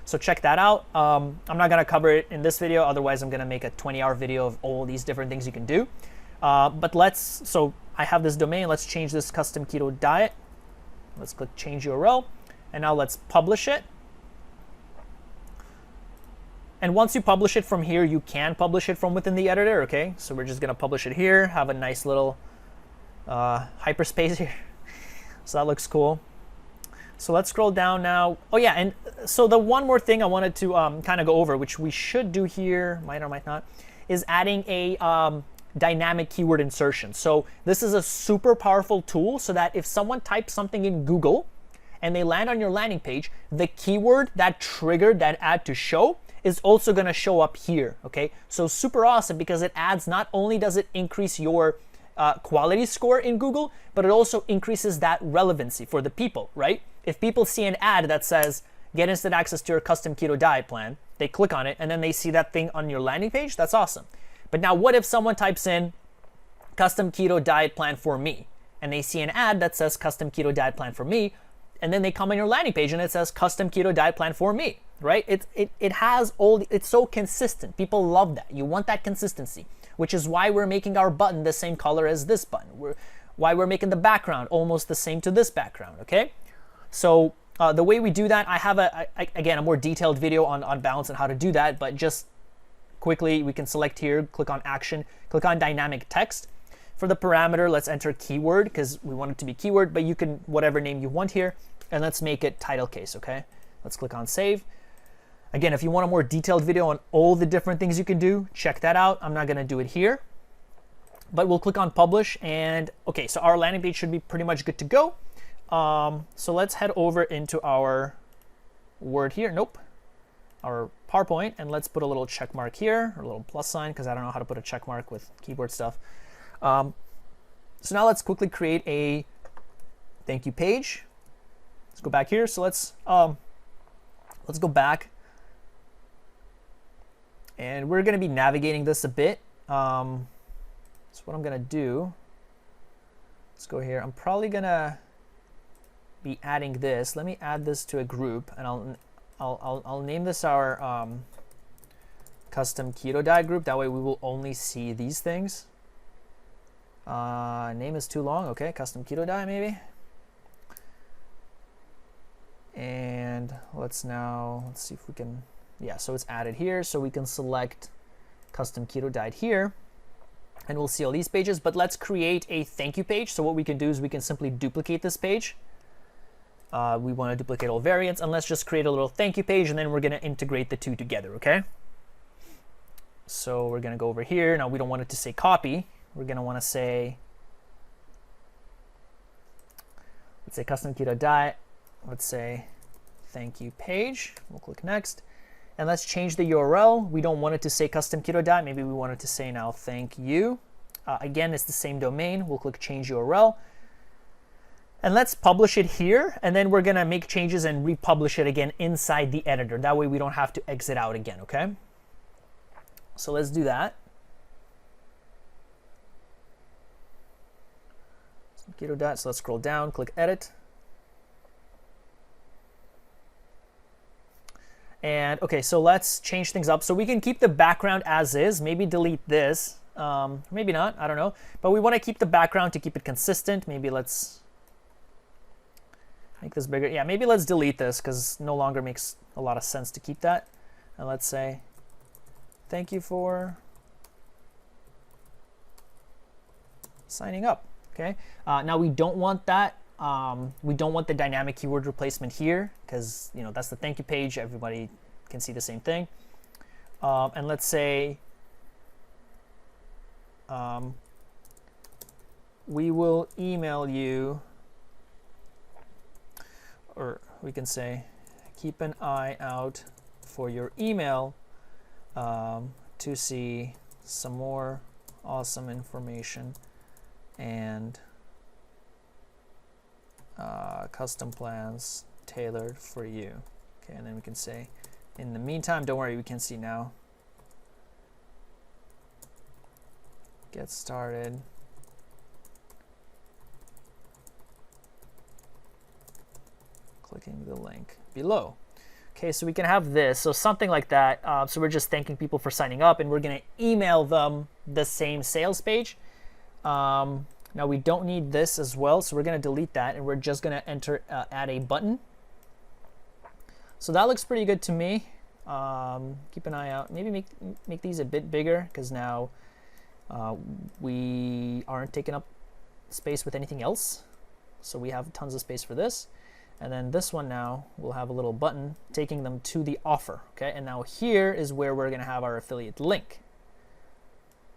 S1: So check that out. I'm not gonna cover it in this video, otherwise I'm gonna make a 20-hour video of all these different things you can do. So I have this domain. Let's change this custom keto diet. Let's click change URL, and now let's publish it. And once you publish it from here, you can publish it from within the editor, okay? So we're just gonna publish it here, have a nice little hyperspace here. So that looks cool. So let's scroll down now. Oh yeah, and so the one more thing I wanted to kind of go over, which we should do here, might or might not, is adding a dynamic keyword insertion. So this is a super powerful tool so that if someone types something in Google and they land on your landing page, the keyword that triggered that ad to show is also going to show up here, okay? So super awesome because it adds, not only does it increase your quality score in Google, but it also increases that relevancy for the people, right? If people see an ad that says, get instant access to your custom keto diet plan, they click on it and then they see that thing on your landing page, that's awesome. But now what if someone types in custom keto diet plan for me and they see an ad that says custom keto diet plan for me, and then they come on your landing page and it says custom keto diet plan for me, right? It has all, it's so consistent. People love that. You want that consistency, which is why we're making our button the same color as this button. Why we're making the background almost the same to this background, okay? So the way we do that, I have again, a more detailed video on balance and how to do that, but just quickly, we can select here, click on action, click on dynamic text. For the parameter, let's enter keyword because we want it to be keyword, but you can, whatever name you want here, and let's make it title case, okay? Let's click on save. Again, if you want a more detailed video on all the different things you can do, check that out. I'm not gonna do it here, but we'll click on publish, and okay, so our landing page should be pretty much good to go. So let's head over into our Word here, our PowerPoint, and let's put a little check mark here, or a little plus sign, because I don't know how to put a check mark with keyboard stuff. So now let's quickly create a thank you page. Let's go back here. So let's go back, and we're going to be navigating this a bit. So what I'm going to do, let's go here. I'm probably going to be adding this. Let me add this to a group, and I'll name this our custom keto diet group. That way we will only see these things. Name is too long. Okay, custom keto diet maybe. And let's see if we can, yeah, so it's added here. So we can select custom keto diet here, and we'll see all these pages. But let's create a thank you page. So what we can do is we can simply duplicate this page. We want to duplicate all variants, and let's just create a little thank you page, and then we're going to integrate the two together, okay? So we're going to go over here. Now we don't want it to say copy. We're going to want to say, let's say custom keto diet. Let's say thank you page. We'll click next. And let's change the URL. We don't want it to say custom keto diet. Maybe we want it to say now thank you. Again, it's the same domain. We'll click change URL. And let's publish it here. And then we're going to make changes and republish it again inside the editor. That way we don't have to exit out again, okay? So let's do that. Keto diet. So let's scroll down, click edit. And okay, so let's change things up. So we can keep the background as is, maybe delete this, maybe not, I don't know. But we want to keep the background to keep it consistent. Maybe let's make this bigger. Yeah, maybe let's delete this because no longer makes a lot of sense to keep that. And let's say, thank you for signing up, okay? Now we don't want that. We don't want the dynamic keyword replacement here because that's the thank you page. Everybody can see the same thing. And let's say we will email you, or we can say keep an eye out for your email to see some more awesome information and custom plans tailored for you. Okay, and then we can say, in the meantime, don't worry, we can see now. Get started. Clicking the link below. Okay, so we can have this, so something like that. So we're just thanking people for signing up, and we're going to email them the same sales page. Now we don't need this as well, so we're going to delete that, and we're just going to enter add a button. So that looks pretty good to me. Keep an eye out. Maybe make these a bit bigger because now we aren't taking up space with anything else. So we have tons of space for this. And then this one now will have a little button taking them to the offer. Okay, and now here is where we're going to have our affiliate link.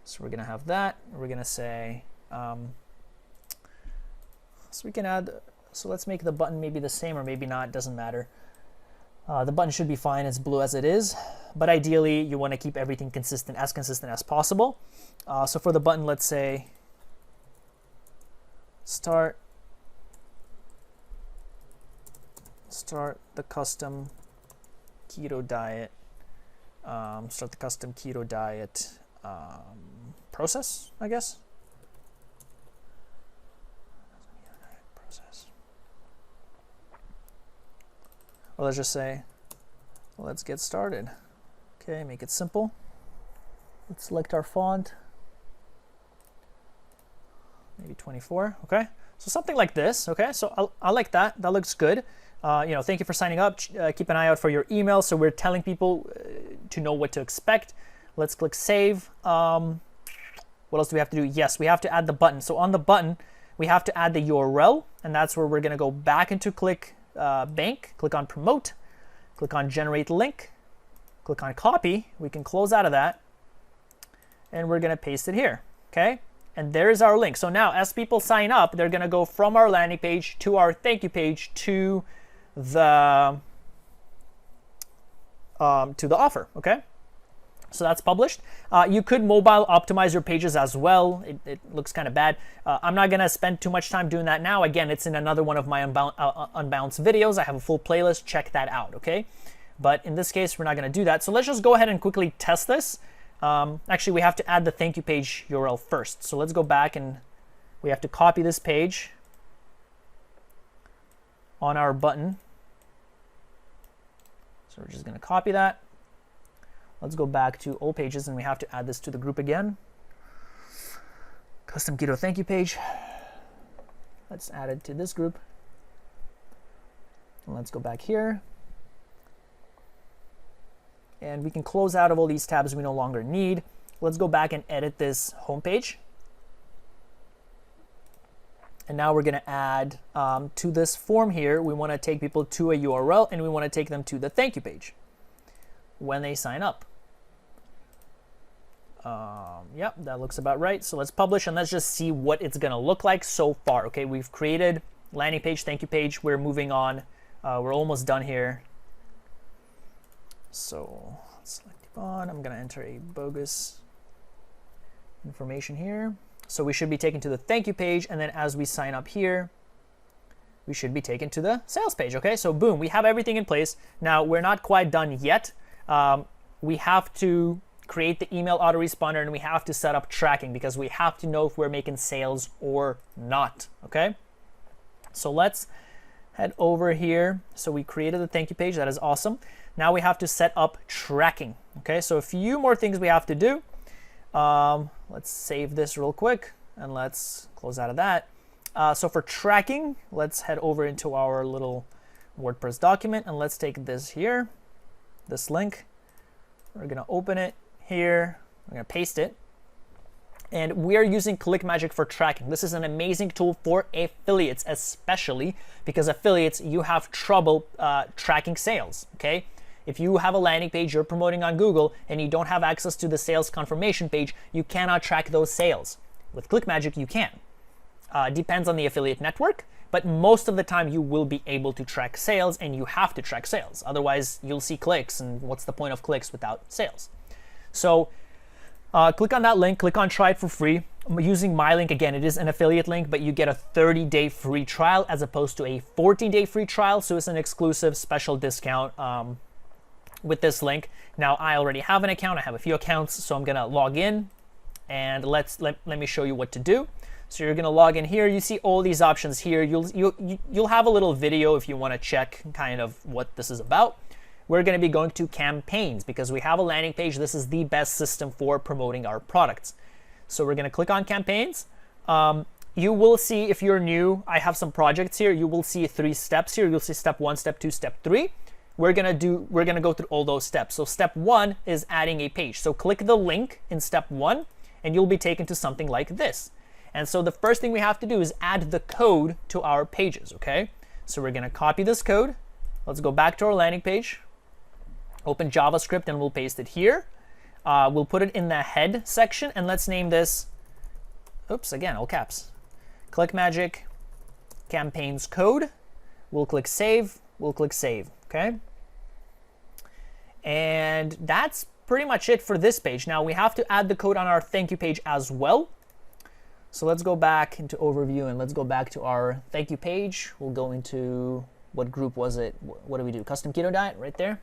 S1: So we're going to have that. We're going to say, so we can add, so let's make the button maybe the same or maybe not, doesn't matter. The button should be fine, it's blue as it is, but ideally you want to keep everything consistent as possible. So for the button, let's say start the custom keto diet, process, I guess. Or let's just say, let's get started. Okay, make it simple. Let's select our font. Maybe 24, okay? So something like this, okay? So I like that, that looks good. Thank you for signing up. Keep an eye out for your email. So we're telling people to know what to expect. Let's click save. What else do we have to do? Yes, we have to add the button. So on the button, we have to add the URL, and that's where we're gonna go back into ClickBank, click on promote, click on generate link, click on copy. We can close out of that, and we're gonna paste it here, okay? And there's our link. So now as people sign up, they're gonna go from our landing page to our thank you page to the offer, okay? So that's published. You could mobile optimize your pages as well. It looks kind of bad. I'm not gonna spend too much time doing that now. Again, it's in another one of my unbounced videos. I have a full playlist, check that out, okay? But in this case, we're not gonna do that. So let's just go ahead and quickly test this. Actually, we have to add the thank you page URL first. So let's go back and we have to copy this page on our button. So we're just gonna copy that. Let's go back to all pages and we have to add this to the group again. Custom keto thank you page. Let's add it to this group. And let's go back here. And we can close out of all these tabs we no longer need. Let's go back and edit this homepage. And now we're gonna add to this form here, we wanna take people to a URL and we wanna take them to the thank you page when they sign up. Yep, that looks about right. So let's publish and let's just see what it's gonna look like so far. Okay, we've created landing page, thank you page. We're moving on We're almost done here. So let's select Yvonne. I'm going to enter a bogus information here. So we should be taken to the thank you page, and then as we sign up here, we should be taken to the sales page. Okay, so boom, we have everything in place. Now we're not quite done yet. We have to create the email autoresponder, and we have to set up tracking because we have to know if we're making sales or not. Okay, so let's head over here. So we created the thank you page. That is awesome. Now we have to set up tracking. Okay, so a few more things we have to do. Let's save this real quick and let's close out of that. So for tracking, let's head over into our little WordPress document, and let's take this here, this link. We're gonna open it here. I'm gonna paste it. And we're using ClickMagick for tracking. This is an amazing tool for affiliates, especially because affiliates, you have trouble tracking sales, okay? If you have a landing page you're promoting on Google and you don't have access to the sales confirmation page, you cannot track those sales. With ClickMagick, you can. Depends on the affiliate network, but most of the time you will be able to track sales, and you have to track sales. Otherwise, you'll see clicks, and what's the point of clicks without sales? So click on that link, click on try it for free. I'm using my link again. It is an affiliate link, but you get a 30-day free trial as opposed to a 14-day free trial. So it's an exclusive special discount with this link. Now I already have an account. I have a few accounts, so I'm gonna log in, and let me show you what to do. So you're gonna log in here. You see all these options here. You'll have a little video if you want to check kind of what this is about. We're going to be going to campaigns because we have a landing page. This is the best system for promoting our products. So we're going to click on campaigns. You will see, if you're new, I have some projects here. You will see 3 steps here. You'll see step 1, step 2, step 3. We're going to go through all those steps. So step 1 is adding a page. So click the link in step 1 and you'll be taken to something like this. And so the first thing we have to do is add the code to our pages, okay? So we're going to copy this code. Let's go back to our landing page. Open JavaScript and we'll paste it here. We'll put it in the head section, and let's name this, oops, again, all caps, ClickMagick campaigns code. We'll click save. We'll click save, okay? And that's pretty much it for this page. Now we have to add the code on our thank you page as well. So let's go back into overview and let's go back to our thank you page. We'll go into, what group was it? What do we do? Custom keto diet right there.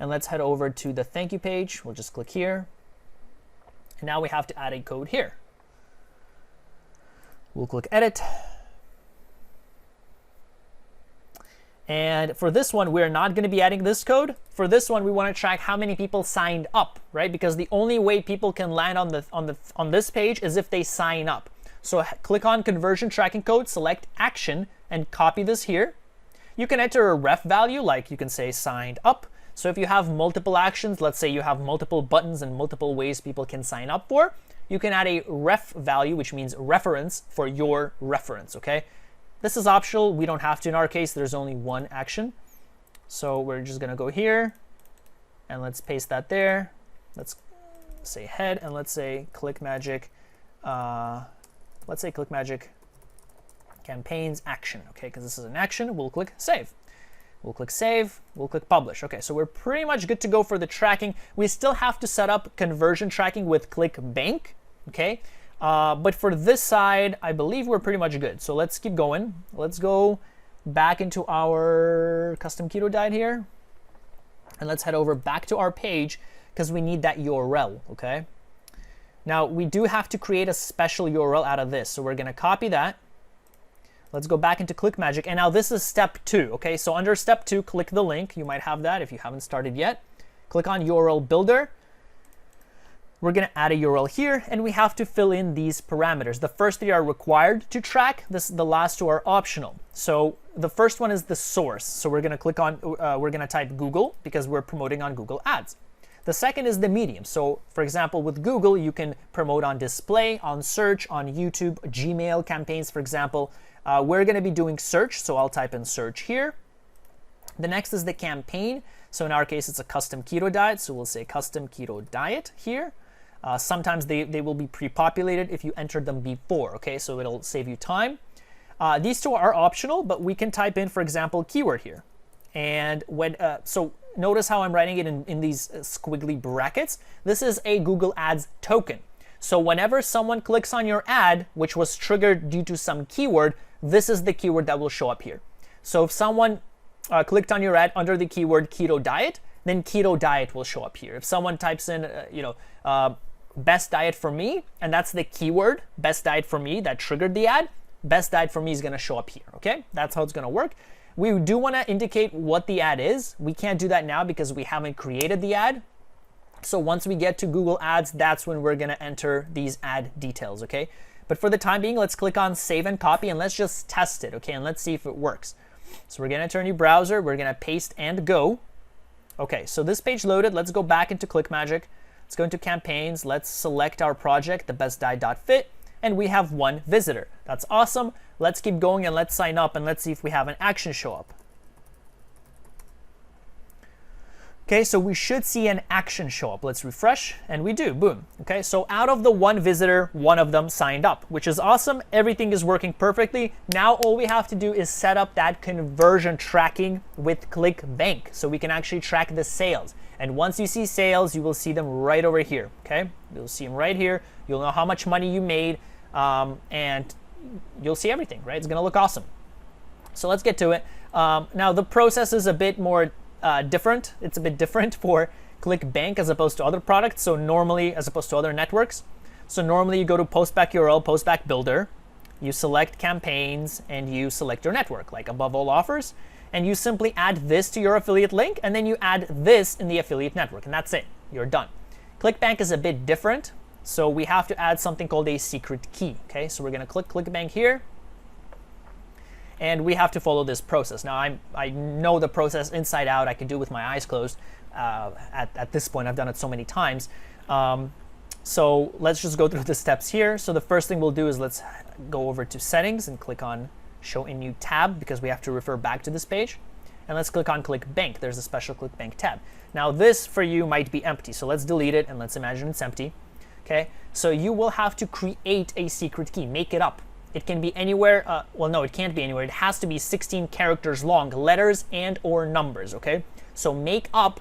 S1: And let's head over to the thank you page. We'll just click here. And now we have to add a code here. We'll click edit. And for this one, we're not going to be adding this code. For this one, we want to track how many people signed up, right? Because the only way people can land on this page is if they sign up. So click on conversion tracking code, select action, and copy this here. You can enter a ref value, like you can say signed up. So if you have multiple actions, let's say you have multiple buttons and multiple ways people can sign up for, you can add a ref value, which means reference, for your reference, okay? This is optional. We don't have to. In our case, there's only one action. So we're just going to go here and let's paste that there. Let's say head and let's say ClickMagick. Let's say ClickMagick campaigns action. Okay, because this is an action. We'll click save. We'll click save. We'll click publish. Okay, so we're pretty much good to go for the tracking. We still have to set up conversion tracking with ClickBank. Okay. But for this side, I believe we're pretty much good. So let's keep going. Let's go back into our custom keto diet here. And let's head over back to our page because we need that URL, okay? Now, we do have to create a special URL out of this. So we're going to copy that. Let's go back into ClickMagick. And now this is step 2, okay? So under step 2, click the link. You might have that if you haven't started yet. Click on URL Builder. We're going to add a URL here, and we have to fill in these parameters. The first 3 are required to track. The last 2 are optional. So the first one is the source. So we're going to click on, we're going to type Google because we're promoting on Google Ads. The second is the medium. So for example, with Google, you can promote on display, on search, on YouTube, Gmail campaigns, for example. We're going to be doing search, so I'll type in search here. The next is the campaign. So in our case, it's a custom keto diet. So we'll say custom keto diet here. Sometimes they will be pre-populated if you entered them before, okay? So it'll save you time. These two are optional, but we can type in, for example, keyword here. And when so notice how I'm writing it in these squiggly brackets. This is a Google Ads token. So whenever someone clicks on your ad, which was triggered due to some keyword, this is the keyword that will show up here. So if someone clicked on your ad under the keyword keto diet, then keto diet will show up here. If someone types in, best diet for me, and that's the keyword, best diet for me, that triggered the ad, best diet for me is going to show up here. Okay, that's how it's going to work. We do want to indicate what the ad is. We can't do that now because we haven't created the ad. So once we get to Google Ads, that's when we're going to enter these ad details. Okay, but for the time being, let's click on save and copy, and let's just test it. Okay, and let's see if it works. So we're going to enter a new browser. We're going to paste and go. Okay, so this page loaded. Let's go back into ClickMagick. Let's go into campaigns. Let's select our project, the bestdiet.fit, and we have one visitor. That's awesome. Let's keep going and let's sign up and let's see if we have an action show up. Okay, so we should see an action show up. Let's refresh, and we do. Boom. Okay, so out of the one visitor, one of them signed up, which is awesome. Everything is working perfectly. Now all we have to do is set up that conversion tracking with ClickBank so we can actually track the sales. And once you see sales, you will see them right over here. Okay, you'll see them right here. You'll know how much money you made, and you'll see everything, right? It's going to look awesome. So let's get to it. Now the process is a bit more different. It's a bit different for ClickBank as opposed to other products. So normally, as opposed to other networks, so normally you go to postback URL, postback builder, you select campaigns, and you select your network, like above all offers, and you simply add this to your affiliate link, and then you add this in the affiliate network, and that's it. You're done. ClickBank is a bit different, so we have to add something called a secret key. Okay, so we're going to click ClickBank here, and we have to follow this process. Now, I know the process inside out. I can do it with my eyes closed. At this point, I've done it so many times. So let's just go through the steps here. So the first thing we'll do is let's go over to settings and click on show in new tab, because we have to refer back to this page. And let's click on ClickBank. There's a special ClickBank tab. Now this for you might be empty. So let's delete it and let's imagine it's empty. Okay, so you will have to create a secret key, make it up. It can be anywhere. Well, no, it can't be anywhere. It has to be 16 characters long, letters and or numbers. Okay, so make up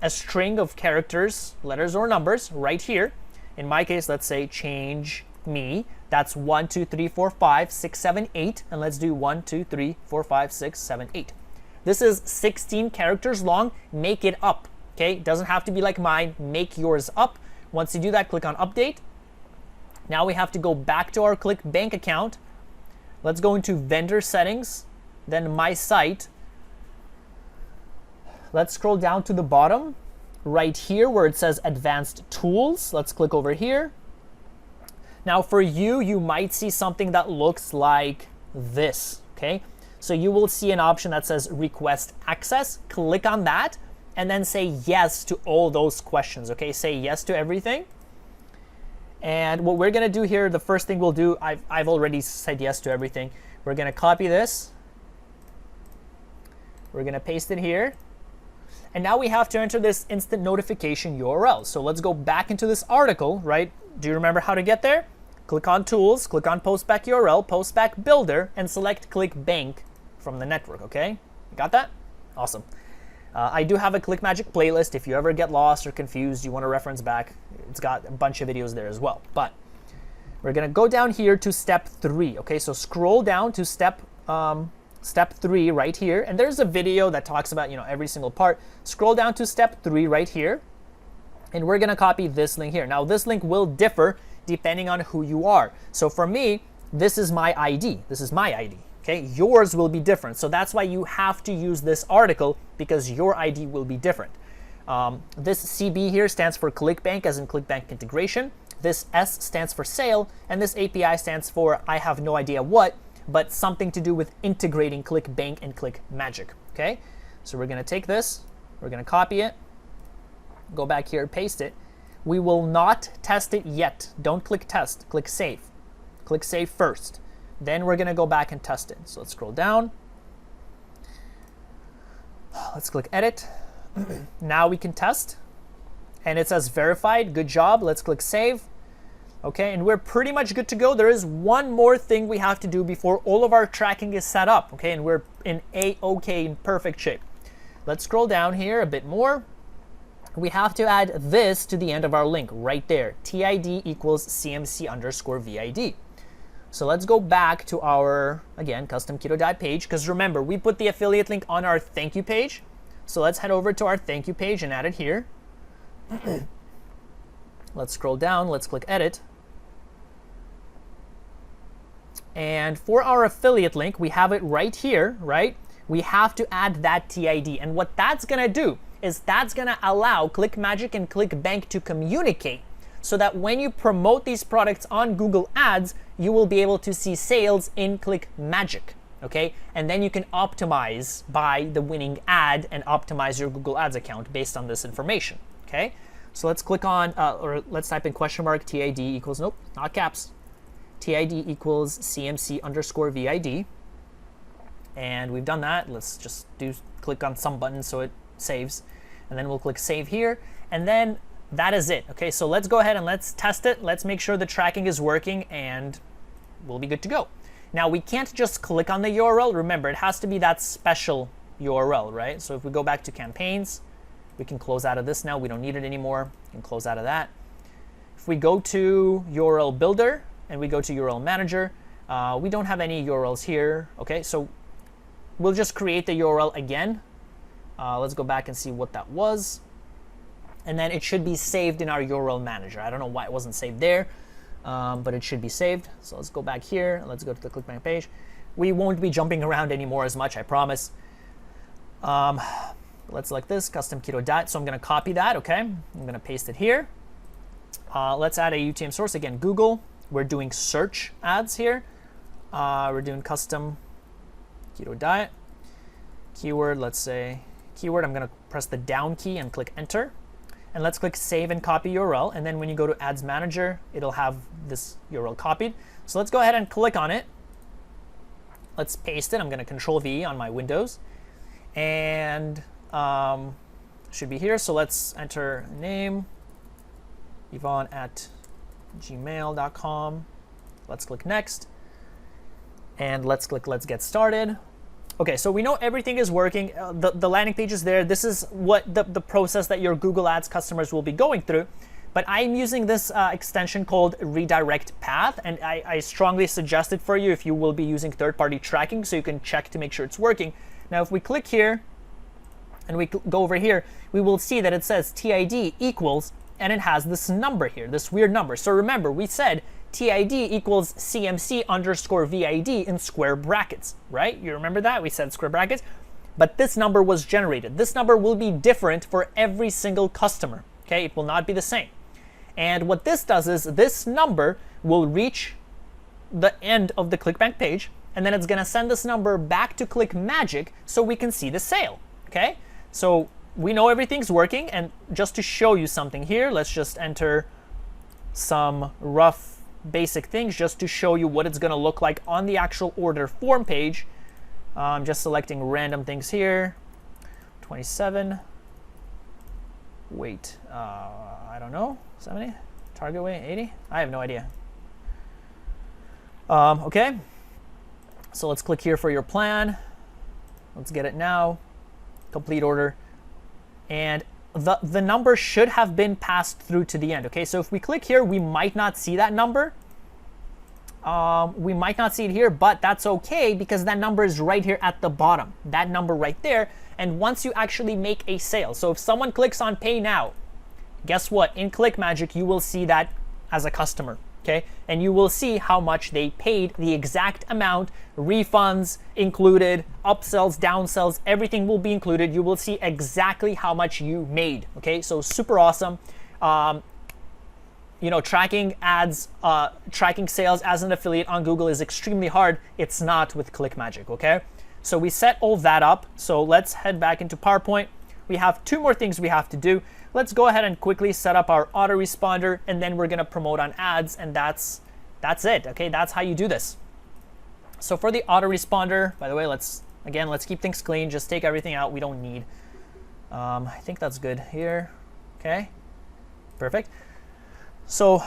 S1: a string of characters, letters or numbers right here. In my case, let's say change me. That's 1, 2, 3, 4, 5, 6, 7, 8. And let's do 1, 2, 3, 4, 5, 6, 7, 8. This is 16 characters long. Make it up. Okay, it doesn't have to be like mine. Make yours up. Once you do that, click on update. Now we have to go back to our ClickBank account. Let's go into vendor settings, then my site. Let's scroll down to the bottom right here where it says advanced tools. Let's click over here. Now for you, you might see something that looks like this. Okay, so you will see an option that says request access. Click on that and then say yes to all those questions. Okay, say yes to everything. And what we're going to do here, the first thing we'll do, I've already said yes to everything. We're going to copy this. We're going to paste it here. And now we have to enter this instant notification URL. So let's go back into this article, right? Do you remember how to get there? Click on Tools, click on Postback URL, Postback Builder, and select ClickBank from the network, okay? Got that? Awesome. I do have a ClickMagick playlist. If you ever get lost or confused, you want to reference back, it's got a bunch of videos there as well. But we're going to go down here to step 3. Okay, so scroll down to step 3 right here. And there's a video that talks about, every single part. Scroll down to step 3 right here. And we're going to copy this link here. Now, this link will differ depending on who you are. So for me, this is my ID. This is my ID. Okay, yours will be different. So that's why you have to use this article, because your ID will be different. This CB here stands for ClickBank, as in ClickBank integration. This S stands for sale, and this API stands for I have no idea what, but something to do with integrating ClickBank and ClickMagick. Okay, so we're going to take this, we're going to copy it, go back here, paste it. We will not test it yet. Don't click test, click save. Click save first. Then we're going to go back and test it. So let's scroll down. Let's click edit. Now we can test. And it says verified. Good job. Let's click save. Okay, and we're pretty much good to go. There is one more thing we have to do before all of our tracking is set up, okay, and we're in A-OK, in perfect shape. Let's scroll down here a bit more. We have to add this to the end of our link right there, TID equals CMC underscore VID. So let's go back to our, again, custom keto diet page, because remember, we put the affiliate link on our thank you page. So let's head over to our thank you page and add it here. Let's scroll down, let's click edit. And for our affiliate link, we have it right here, right? We have to add that TID. And what that's going to do is that's going to allow ClickMagick and ClickBank to communicate so that when you promote these products on Google Ads, you will be able to see sales in ClickMagick, okay? And then you can optimize by the winning ad and optimize your Google Ads account based on this information, okay? So let's click on, or let's type in question mark TID equals, nope, not caps. TID equals CMC underscore VID. And we've done that. Let's just click on some button so it saves. And then we'll click save here. And then that is it. Okay, so let's go ahead and let's test it. Let's make sure the tracking is working and we'll be good to go. Now we can't just click on the URL. Remember, it has to be that special URL, right? So if we go back to campaigns, we can close out of this now. We don't need it anymore. We can close out of that. If we go to URL builder, and we go to URL manager, we don't have any URLs here. Okay, so we'll just create the URL again. Let's go back and see what that was. And then it should be saved in our URL manager. I don't know why it wasn't saved there, but it should be saved. So let's go back here. Let's go to the ClickBank page. We won't be jumping around anymore as much, I promise. Let's select this, custom keto diet. So I'm going to copy that, okay? I'm going to paste it here. Let's add a UTM source. Again, Google. We're doing search ads here. We're doing custom keto diet. Keyword, let's say keyword. I'm going to press the down key and click enter. And let's click save and copy URL. And then when you go to ads manager, it'll have this URL copied. So let's go ahead and click on it. Let's paste it. I'm going to control V on my Windows. And should be here. So let's enter name, Yvonne at gmail.com. Let's click next. And let's click let's get started. Okay, so we know everything is working. The landing page is there. This is what the process that your Google Ads customers will be going through. But I'm using this extension called Redirect Path, and I strongly suggest it for you if you will be using third-party tracking so you can check to make sure it's working. Now, if we click here and we go over here, we will see that it says TID equals, and it has this number here, this weird number. So remember, we said TID equals CMC underscore VID in square brackets, right? You remember that? We said square brackets. But this number was generated. This number will be different for every single customer, okay? It will not be the same. And what this does is this number will reach the end of the ClickBank page, and then it's going to send this number back to ClickMagick so we can see the sale, okay? So we know everything's working, and just to show you something here, let's just enter some rough basic things just to show you what it's going to look like on the actual order form page. I'm just selecting random things here. 27. Weight, I don't know, 70. Target weight, 80. I have no idea. Okay, so let's click here for your plan. Let's get it now. Complete order. And the number should have been passed through to the end. Okay, so if we click here, we might not see that number. We might not see it here, but that's okay because that number is right here at the bottom. That number right there. And once you actually make a sale, so if someone clicks on pay now, guess what? In ClickMagick, you will see that as a customer, okay? And you will see how much they paid, the exact amount, refunds included, upsells, downsells, everything will be included. You will see exactly how much you made, okay? So super awesome. You know, tracking ads, tracking sales as an affiliate on Google is extremely hard. It's not with ClickMagick, okay? So we set all that up. So let's head back into PowerPoint. We have two more things we have to do. Let's go ahead and quickly set up our autoresponder, and then we're gonna promote on ads, and that's it, okay? That's how you do this. So for the autoresponder, by the way, let's keep things clean. Just take everything out we don't need. I think that's good here, okay? Perfect. So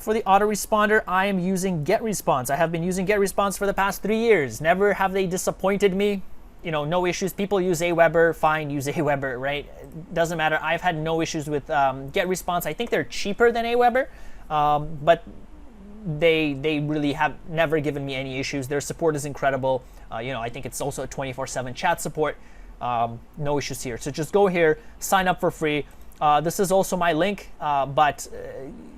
S1: for the autoresponder, I am using GetResponse. I have been using GetResponse for the past 3 years. Never have they disappointed me. You know, no issues. People use Aweber, fine, use Aweber, right? Doesn't matter. I've had no issues with GetResponse. I think they're cheaper than Aweber, but they really have never given me any issues. Their support is incredible. You know, I think it's also a 24/7 chat support. No issues here. So just go here, sign up for free. This is also my link, but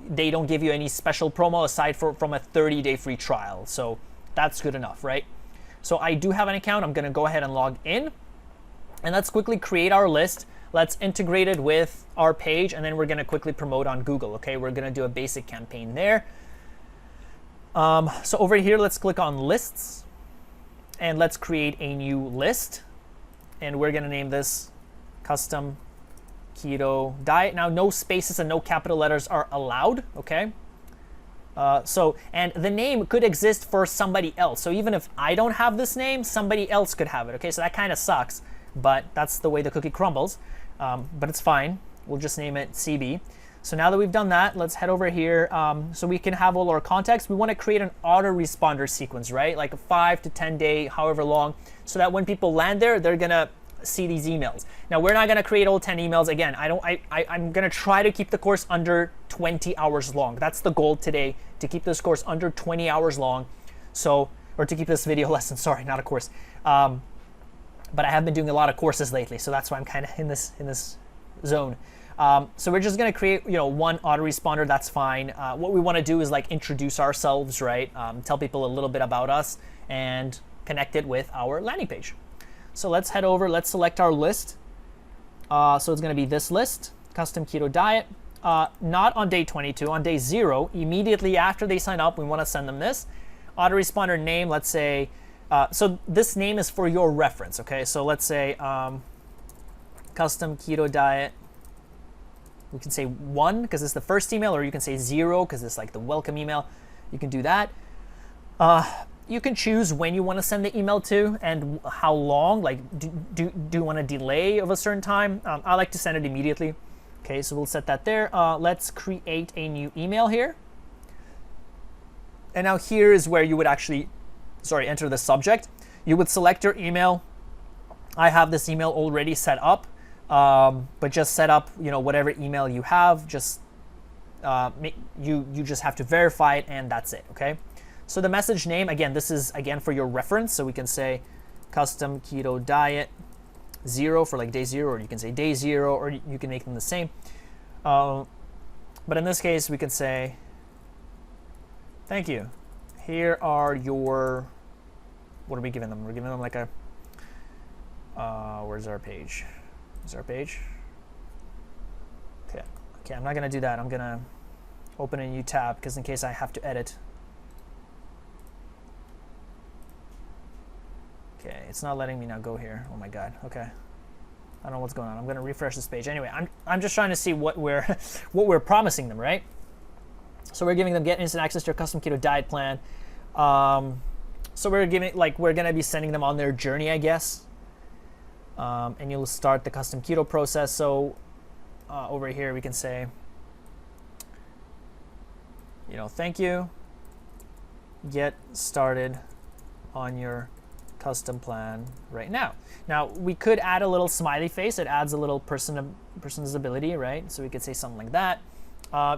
S1: they don't give you any special promo aside from a 30-day free trial. So that's good enough, right? So I do have an account. I'm going to go ahead and log in. And let's quickly create our list. Let's integrate it with our page, and then we're going to quickly promote on Google. Okay, we're going to do a basic campaign there. So over here, let's click on lists, and let's create a new list. And we're going to name this custom keto diet. Now, no spaces and no capital letters are allowed, okay? And the name could exist for somebody else. So even if I don't have this name, somebody else could have it, okay? So that kind of sucks, but that's the way the cookie crumbles. But it's fine. We'll just name it CB. So now that we've done that, let's head over here so we can have all our context. We want to create an autoresponder sequence, right? Like a 5 to 10 day, however long, so that when people land there, they're going to see these emails. Now, we're not going to create all 10 emails. Again, I'm going to try to keep the course under 20 hours long. That's the goal today, to keep this course under 20 hours long. So, or to keep this video lesson, sorry, not a course. But I have been doing a lot of courses lately, so that's why I'm kind of in this zone. So we're just going to create, one autoresponder. That's fine. What we want to do is like introduce ourselves, right? Tell people a little bit about us and connect it with our landing page. So let's head over. Let's select our list. So it's going to be this list, custom keto diet. Not on day 22, on day 0, immediately after they sign up, we want to send them this autoresponder name. Let's say, so this name is for your reference. Okay, so let's say custom keto diet. We can say 1 because it's the first email, or you can say 0 because it's like the welcome email. You can do that. You can choose when you want to send the email to and how long. Like, do you want a delay of a certain time? I like to send it immediately. Okay, so we'll set that there. Let's create a new email here. And now here is where you would actually, enter the subject. You would select your email. I have this email already set up. But just set up, whatever email you have. Just you just have to verify it, and that's it. Okay. So the message name, again, this is again for your reference. So we can say custom keto diet 0 for like day 0, or you can say day 0, or you can make them the same. But in this case, we can say, thank you. Here are your, what are we giving them? We're giving them like a, where's our page? Is our page? Okay, I'm not gonna do that. I'm gonna open a new tab because in case I have to edit. Okay, it's not letting me now go here. Oh my God. Okay, I don't know what's going on. I'm gonna refresh this page. Anyway, I'm just trying to see what we're what we're promising them, right? So we're giving them get instant access to your custom keto diet plan. So we're gonna be sending them on their journey, I guess. And you'll start the custom keto process. So over here we can say, thank you. Get started on your custom plan right now. Now we could add a little smiley face. It adds a little personalizability, right? So we could say something like that.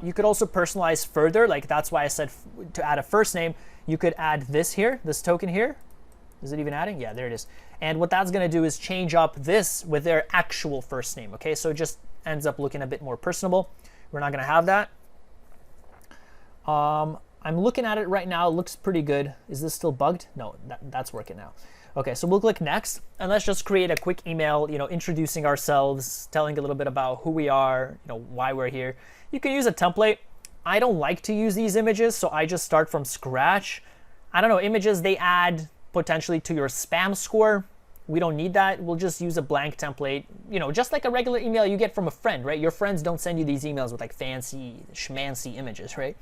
S1: You could also personalize further. Like that's why I said to add a first name. You could add this here, this token here. Is it even adding? Yeah, there it is. And what that's going to do is change up this with their actual first name. Okay, so it just ends up looking a bit more personable. We're not going to have that. I'm looking at it right now. It looks pretty good. Is this still bugged? No, that's working now. Okay, so we'll click next, and let's just create a quick email, introducing ourselves, telling a little bit about who we are, why we're here. You can use a template. I don't like to use these images, so I just start from scratch. I don't know, images they add potentially to your spam score. We don't need that. We'll just use a blank template, just like a regular email you get from a friend, right? Your friends don't send you these emails with like fancy, schmancy images, right?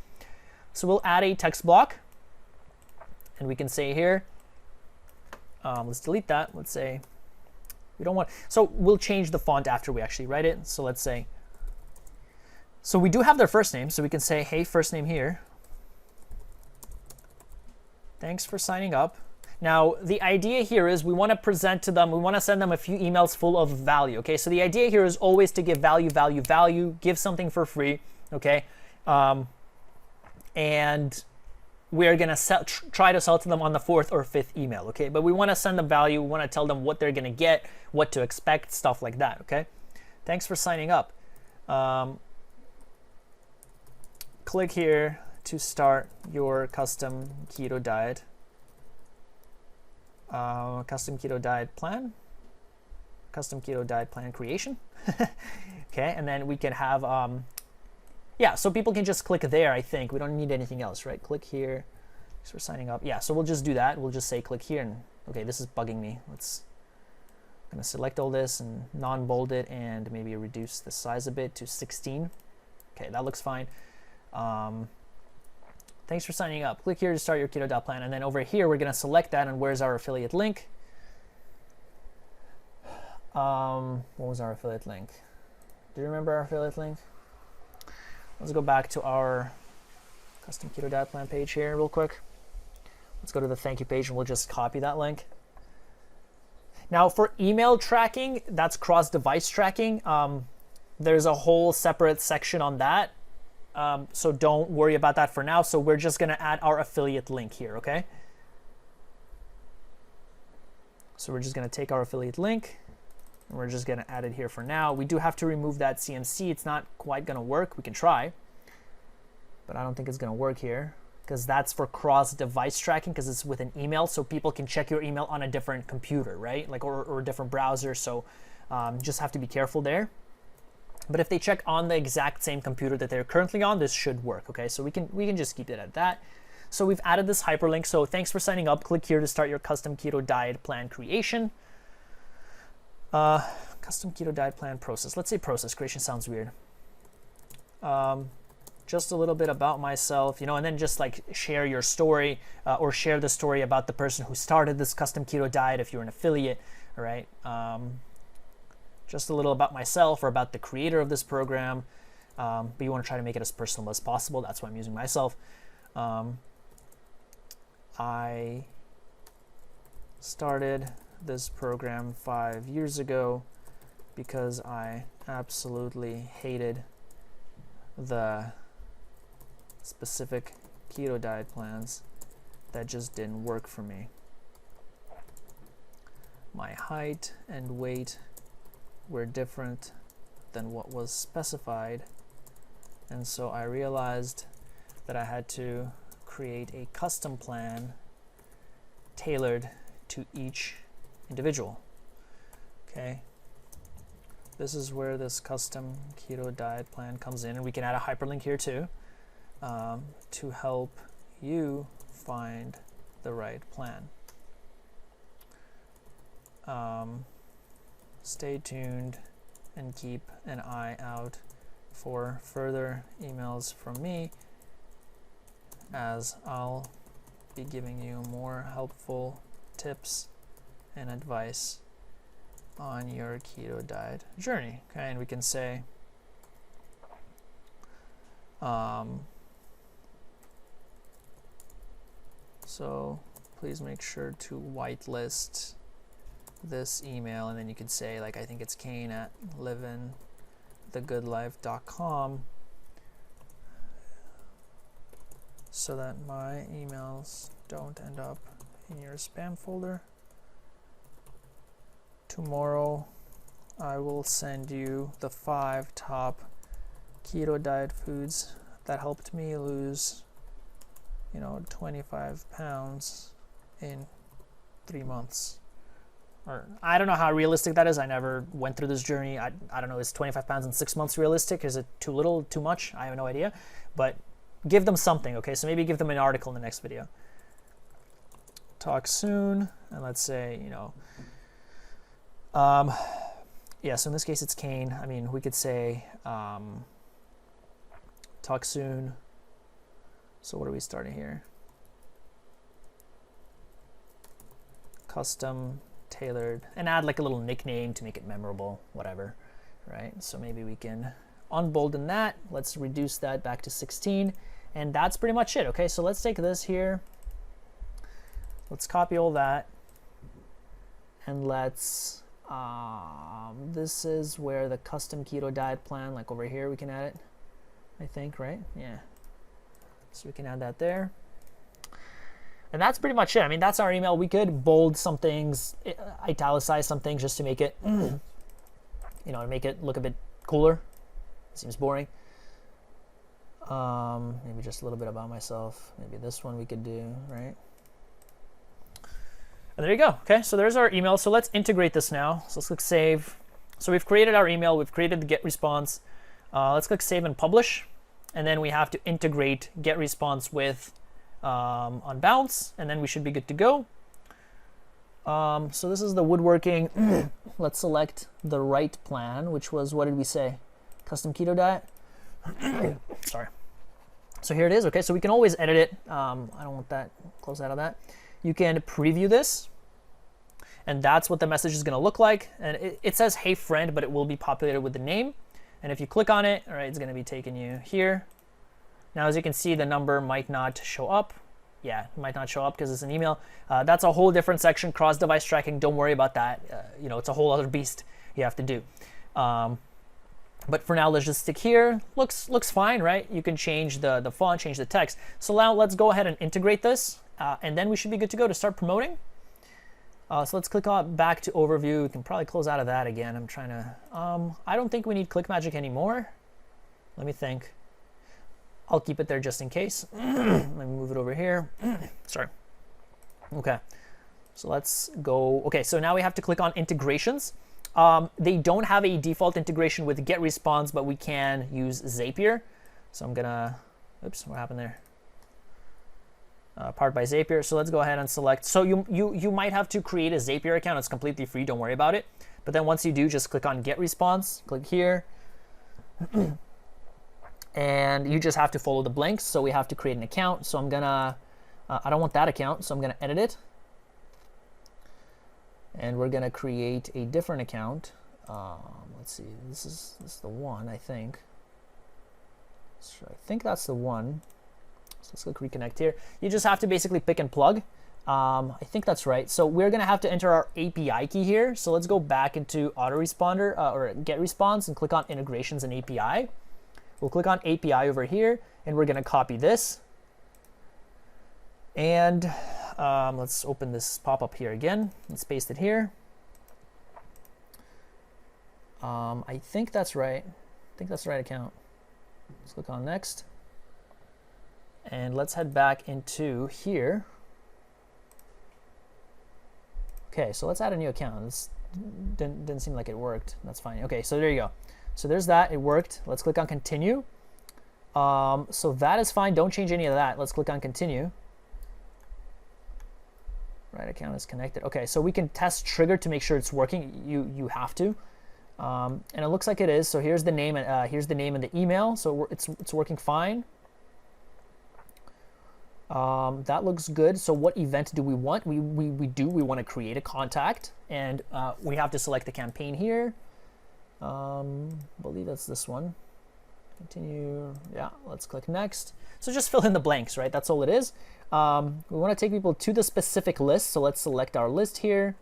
S1: So we'll add a text block, and we can say here, let's delete that. Let's say we don't want, so we'll change the font after we actually write it. So let's say So we do have their first name, so we can say, hey, first name here. Thanks for signing up. Now, the idea here is we want to present to them, we want to send them a few emails full of value, okay? So the idea here is always to give value, value, value, give something for free, okay? And we're going to try to sell to them on the 4th or 5th email, okay? But we want to send them value. We want to tell them what they're going to get, what to expect, stuff like that, okay? Thanks for signing up. Click here to start your custom keto diet. Custom keto diet plan. Custom keto diet plan creation. Okay, and then we can have, yeah, so people can just click there, I think. We don't need anything else, right? Click here. Thanks for signing up. Yeah, so we'll just do that. We'll just say click here. And okay, this is bugging me. I'm going to select all this and non-bold it and maybe reduce the size a bit to 16. Okay, that looks fine. Thanks for signing up. Click here to start your keto diet plan. And then over here, we're going to select that. And where's our affiliate link? What was our affiliate link? Do you remember our affiliate link? Let's go back to our custom keto diet plan page here real quick. Let's go to the thank you page and we'll just copy that link. Now for email tracking, that's cross-device tracking. There's a whole separate section on that. So don't worry about that for now. So we're just going to add our affiliate link here, okay? So we're just going to take our affiliate link and we're just going to add it here for now. We do have to remove that CMC. It's not quite going to work. We can try, but I don't think it's going to work here because that's for cross-device tracking because it's with an email. So people can check your email on a different computer, right? Like, or a different browser. So just have to be careful there. But if they check on the exact same computer that they're currently on, this should work, okay? So we can just keep it at that. So we've added this hyperlink. So thanks for signing up. Click here to start your custom keto diet plan creation. Custom keto diet plan process. Let's say process creation sounds weird. Just a little bit about myself, you know, and then just like share your story or share the story about the person who started this custom keto diet if you're an affiliate, all right? Just a little about myself or about the creator of this program, but you want to try to make it as personal as possible. That's why I'm using myself. I started this program 5 years ago because I absolutely hated the specific keto diet plans that just didn't work for me. My height and weight were different than what was specified, and so I realized that I had to create a custom plan tailored to each individual. Okay, this is where this custom keto diet plan comes in, and we can add a hyperlink here too to help you find the right plan. Stay tuned and keep an eye out for further emails from me, as I'll be giving you more helpful tips and advice on your keto diet journey. Okay, and we can say so please make sure to whitelist this email, and then you could say, like, I think it's Kane at livinthegoodlife.com, so that my emails don't end up in your spam folder. Tomorrow I will send you the 5 top keto diet foods that helped me lose, 25 pounds in 3 months. Or I don't know how realistic that is. I never went through this journey. I don't know, is 25 pounds in 6 months realistic? Is it too little, too much? I have no idea. But give them something, okay? So maybe give them an article in the next video. Talk soon. And let's say, yeah, so in this case it's Kane. I mean, we could say talk soon. So what are we starting here? Custom tailored, and add like a little nickname to make it memorable, whatever, right? So maybe we can unbolden that. Let's reduce that back to 16. And that's pretty much it. Okay, so let's take this here. Let's copy all that. And let's, this is where the custom keto diet plan, like over here, we can add it, I think, right? Yeah. So we can add that there. And that's pretty much it. I mean, that's our email. We could bold some things, italicize some things just to make it, you know, make it look a bit cooler. It seems boring. Maybe just a little bit about myself. Maybe this one we could do, right? And there you go. Okay, so there's our email. So let's integrate this now. So let's click save. So we've created our email. We've created the get response. Let's click save and publish. And then we have to integrate get response with on bounce, and then we should be good to go. So this is the woodworking. Let's select the right plan, which was, what did we say? Custom keto diet. Sorry. So here it is. Okay, so we can always edit it. I don't want that, close out of that. You can preview this, and that's what the message is going to look like. And it says, hey friend, but it will be populated with the name. And if you click on it, all right, it's going to be taking you here. Now, as you can see, the number might not show up. Yeah, it might not show up because it's an email. That's a whole different section, cross-device tracking. Don't worry about that. You know, it's a whole other beast you have to do. But for now, let's just stick here. Looks fine, right? You can change the font, change the text. So now let's go ahead and integrate this, and then we should be good to go to start promoting. So let's click on back to overview. We can probably close out of that again. I'm trying to, I don't think we need ClickMagick anymore. Let me think. I'll keep it there just in case. Let me move it over here. Sorry. Okay. So let's go. Okay, so now we have to click on integrations. They don't have a default integration with GetResponse, but we can use Zapier. So I'm gonna, oops, what happened there? Powered by Zapier. So let's go ahead and select. So you might have to create a Zapier account. It's completely free. Don't worry about it. But then once you do, just click on GetResponse. Click here. And you just have to follow the blinks. So we have to create an account. So I'm gonna, I don't want that account. So I'm gonna edit it. And we're gonna create a different account. Let's see, this is the one, I think. So I think that's the one. So let's click reconnect here. You just have to basically pick and plug. I think that's right. So we're gonna have to enter our API key here. So let's go back into autoresponder or get response and click on integrations and API. We'll click on API over here, and we're gonna copy this. And let's open this pop-up here again. Let's paste it here. I think that's right. I think that's the right account. Let's click on next. And let's head back into here. Okay, so let's add a new account. This didn't seem like it worked. That's fine. Okay, so there you go. So there's that. It worked. Let's click on continue. So that is fine. Don't change any of that. Let's click on continue. Right account is connected. Okay, so we can test trigger to make sure it's working. You have to, and it looks like it is. So here's the name and here's the name and the email. So it's working fine. That looks good. So what event do we want? We want to create a contact, and we have to select the campaign here. I believe that's this one. Continue. Yeah, let's click next. So just fill in the blanks, right? That's all it is. We want to take people to the specific list, so let's select our list here.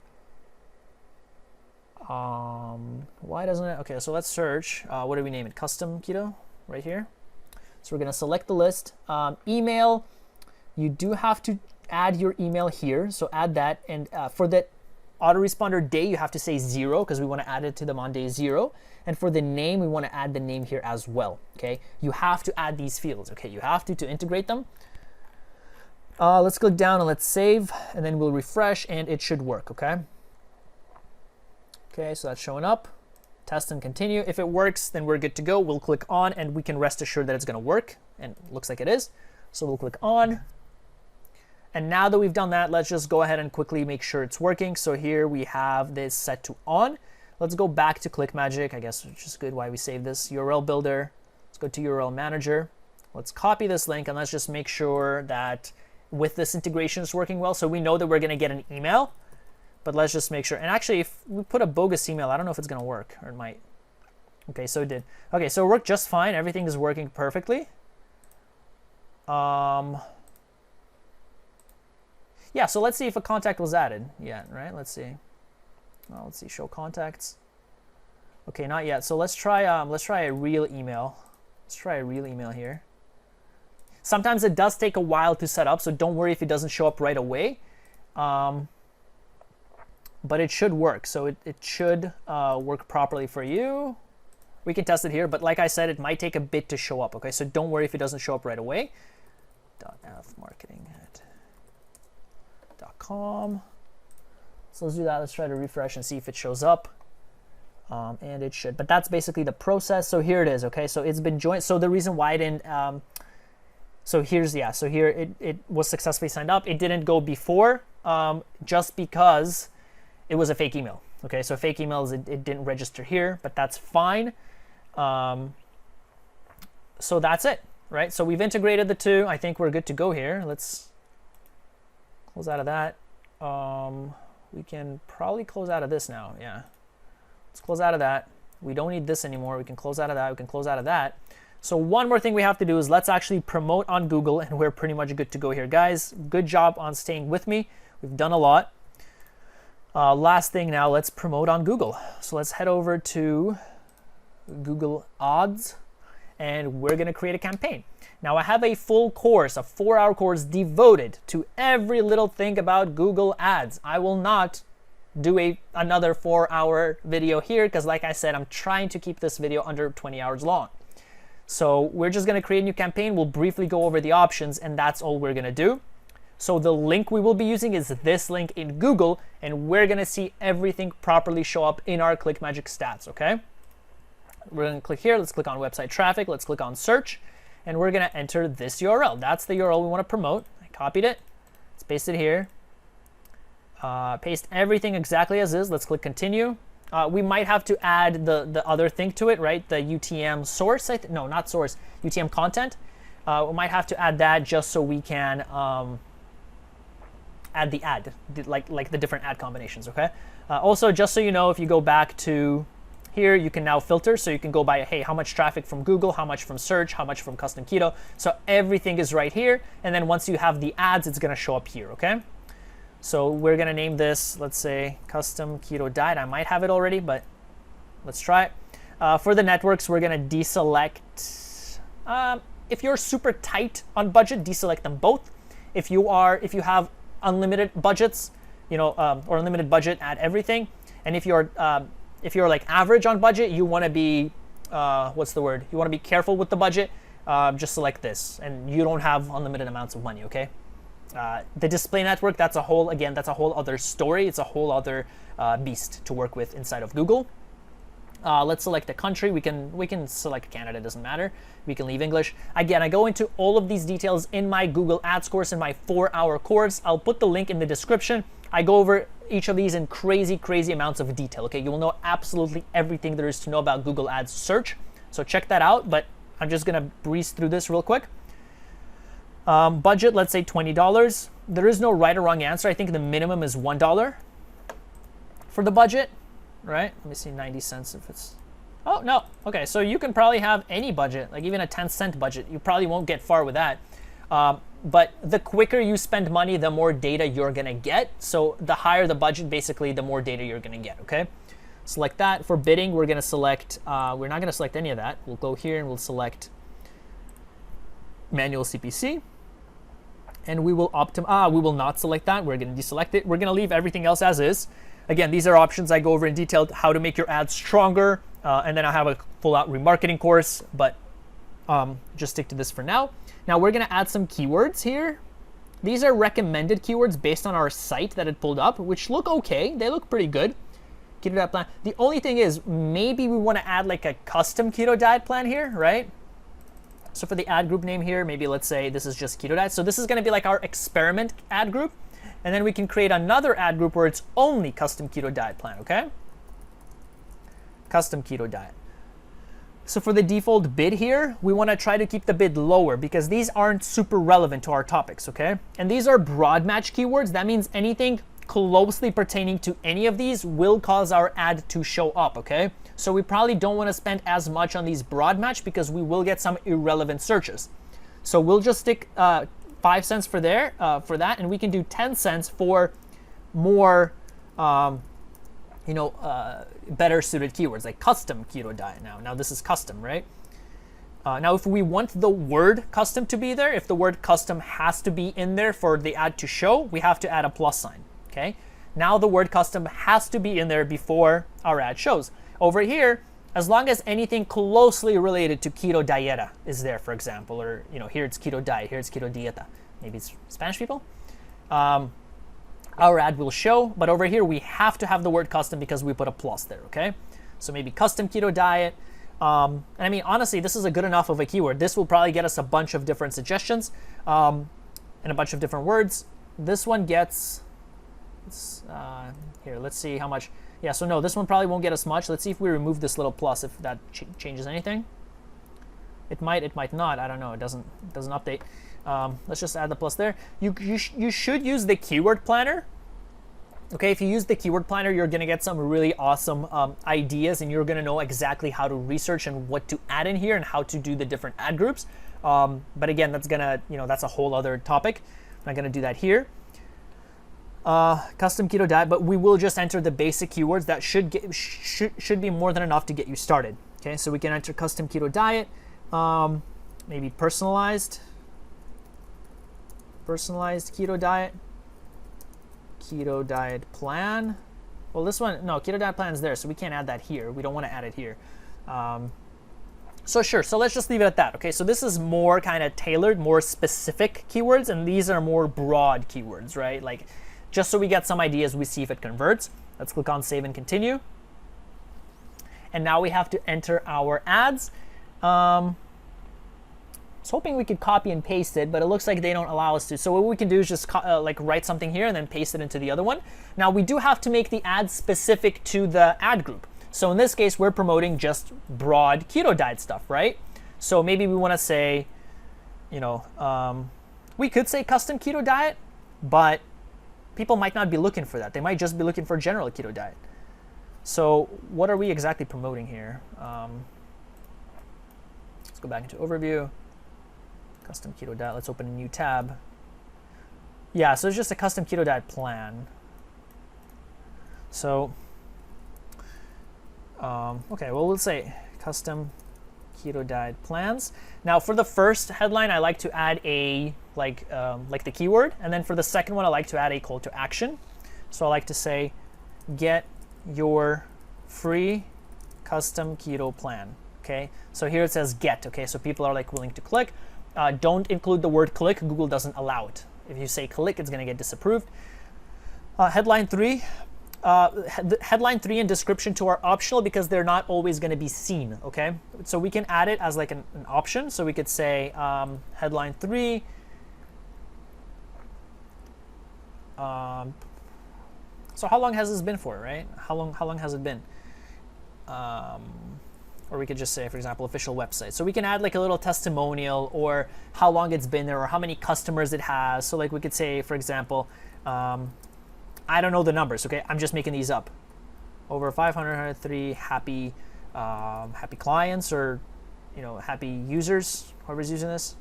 S1: Why doesn't it? Okay, so let's search. What do we name it? Custom keto, right here. So we're going to select the list. Email, you do have to add your email here, so add that. And for the autoresponder day, you have to say 0 because we want to add it to them on day 0. And for the name, we want to add the name here as well. Okay, you have to add these fields. Okay, you have to integrate them. Let's click down and let's save, and then we'll refresh, and it should work. Okay. Okay, so that's showing up. Test and continue. If it works, then we're good to go. We'll click on, and we can rest assured that it's going to work, and it looks like it is. So we'll click on. And now that we've done that, let's just go ahead and quickly make sure it's working. So here we have this set to on. Let's go back to ClickMagick, I guess, which is good why we save this. URL builder. Let's go to URL manager. Let's copy this link, and let's just make sure that with this integration is working well. So we know that we're going to get an email, but let's just make sure. And actually, if we put a bogus email, I don't know if it's going to work, or it might. Okay, so it did. Okay, so it worked just fine. Everything is working perfectly. Yeah, so let's see if a contact was added yet, right? Let's see. Well, let's see, show contacts. Okay, not yet. So let's try a real email. Let's try a real email here. Sometimes it does take a while to set up, so don't worry if it doesn't show up right away. But it should work. So it should work properly for you. We can test it here, but like I said, it might take a bit to show up. Okay, so don't worry if it doesn't show up right away. .fmarketing@.com. So let's do that. Let's try to refresh and see if it shows up. And it should, but that's basically the process. So here it is. Okay, so it's been joined. So the reason why I didn't, so here's, yeah, so here it was successfully signed up. It didn't go before, just because it was a fake email. Okay, so fake emails, it didn't register here, but that's fine. So that's it, right? So we've integrated the two. I think we're good to go here. Let's close out of that. We can probably close out of this now. Yeah. Let's close out of that. We don't need this anymore. We can close out of that. We can close out of that. So one more thing we have to do is let's actually promote on Google, and we're pretty much good to go here. Guys, good job on staying with me. We've done a lot. Last thing now, let's promote on Google. So let's head over to Google Ads, and we're going to create a campaign. Now I have a full course, a 4-hour course devoted to every little thing about Google Ads. I will not do another 4-hour video here because, like I said, I'm trying to keep this video under 20 hours long. So we're just going to create a new campaign. We'll briefly go over the options, and that's all we're going to do. So the link we will be using is this link in Google, and we're going to see everything properly show up in our ClickMagick stats, okay? We're going to click here. Let's click on website traffic. Let's click on search, and we're going to enter this URL. That's the URL we want to promote. I copied it. Let's paste it here. Paste everything exactly as is. Let's click continue. We might have to add the other thing to it, right? The UTM source, no, not source, UTM content. We might have to add that just so we can add the ad, like the different ad combinations, okay? Also, just so you know, if you go back to here, you can now filter. So you can go by, hey, how much traffic from Google, how much from search, how much from custom keto. So everything is right here. And then once you have the ads, it's going to show up here, okay? So we're going to name this, let's say, custom keto diet. I might have it already, but let's try it. For the networks, we're going to deselect. If you're super tight on budget, deselect them both. If you have unlimited budgets, or unlimited budget, add everything. And if you're like average on budget, you want to be, what's the word? You want to be careful with the budget. Just select this, and you don't have unlimited amounts of money, okay? The display network, that's a whole other story. It's a whole other beast to work with inside of Google. Let's select a country. We can select Canada, it doesn't matter. We can leave English. Again, I go into all of these details in my Google Ads course, in my 4-hour course. I'll put the link in the description. I go over each of these in crazy amounts of detail, okay? You will know absolutely everything there is to know about Google Ads search. So check that out, but I'm just gonna breeze through this real quick. Budget, let's say $20. There is no right or wrong answer. I think the minimum is $1 for the budget, right? Let me see, 90 cents if it's, oh, no. Okay, so you can probably have any budget, like even a 10-cent budget. You probably won't get far with that. But the quicker you spend money, the more data you're gonna get. So the higher the budget, basically, the more data you're gonna get, okay? Select that. For bidding, we're gonna select, we're not gonna select any of that. We'll go here and we'll select manual CPC. And we will we will not select that. We're going to deselect it. We're going to leave everything else as is. Again, these are options I go over in detail, how to make your ads stronger. And then I have a full-out remarketing course, but just stick to this for now. Now we're going to add some keywords here. These are recommended keywords based on our site that it pulled up, which look okay. They look pretty good. Keto diet plan. The only thing is maybe we want to add like a custom keto diet plan here, right? So for the ad group name here, maybe let's say this is just keto diet. So this is going to be like our experiment ad group. And then we can create another ad group where it's only custom keto diet plan, okay? Custom keto diet. So for the default bid here, we want to try to keep the bid lower because these aren't super relevant to our topics, okay? And these are broad match keywords. That means anything closely pertaining to any of these will cause our ad to show up, okay? So we probably don't want to spend as much on these broad match because we will get some irrelevant searches. So we'll just stick 5 cents for that, and we can do 10 cents for more, better suited keywords like custom keto diet. Now this is custom, right? Now, if we want the word custom to be there, if the word custom has to be in there for the ad to show, we have to add a plus sign, okay? Now the word custom has to be in there before our ad shows. Over here, as long as anything closely related to keto dieta is there, for example, or here it's keto diet, here it's keto dieta, maybe it's Spanish people, our ad will show. But over here, we have to have the word custom because we put a plus there, okay? So maybe custom keto diet. And I mean, honestly, this is a good enough of a keyword. This will probably get us a bunch of different suggestions and a bunch of different words. This one gets, here, let's see how much. Yeah, so no, this one probably won't get us much. Let's see if we remove this little plus, if that changes anything. It might not. I don't know. It doesn't update. Let's just add the plus there. You should use the keyword planner. Okay, if you use the keyword planner, you're going to get some really awesome ideas, and you're going to know exactly how to research and what to add in here and how to do the different ad groups. But again, that's gonna, that's a whole other topic. I'm not going to do that here. Custom keto diet, but we will just enter the basic keywords that should be more than enough to get you started. Okay, so we can enter custom keto diet, maybe personalized keto diet plan. Well, this one, no, keto diet plan is there, so we can't add that here. We don't want to add it here. So sure, so let's just leave it at that. Okay, so this is more kind of tailored, more specific keywords, and these are more broad keywords, right? Like, just so we get some ideas, we see if it converts. Let's click on save and continue. And now we have to enter our ads. I was hoping we could copy and paste it, but it looks like they don't allow us to. So what we can do is just write something here and then paste it into the other one. Now we do have to make the ad specific to the ad group. So in this case, we're promoting just broad keto diet stuff, right? So maybe we want to say, we could say custom keto diet, but people might not be looking for that. They might just be looking for general keto diet. So what are we exactly promoting here? Let's go back into overview. Custom keto diet. Let's open a new tab. Yeah, so it's just a custom keto diet plan. So, okay, well, we'll say custom keto diet plans. Now, for the first headline, I like to add a like the keyword, and then for the second one, I like to add a call to action. So I like to say, get your free custom keto plan. Okay, so here it says get. Okay, so people are like willing to click. Don't include the word click. Google doesn't allow it. If you say click, it's going to get disapproved. Headline 3. Headline 3 and description 2 are optional because they're not always going to be seen. Okay, so we can add it as like an option. So we could say headline 3. So how long has this been for, right? How long has it been? Or we could just say, for example, official website. So we can add like a little testimonial or how long it's been there or how many customers it has. So like we could say, for example, I don't know the numbers, okay? I'm just making these up. Over 503 happy clients, or happy users, whoever's using this.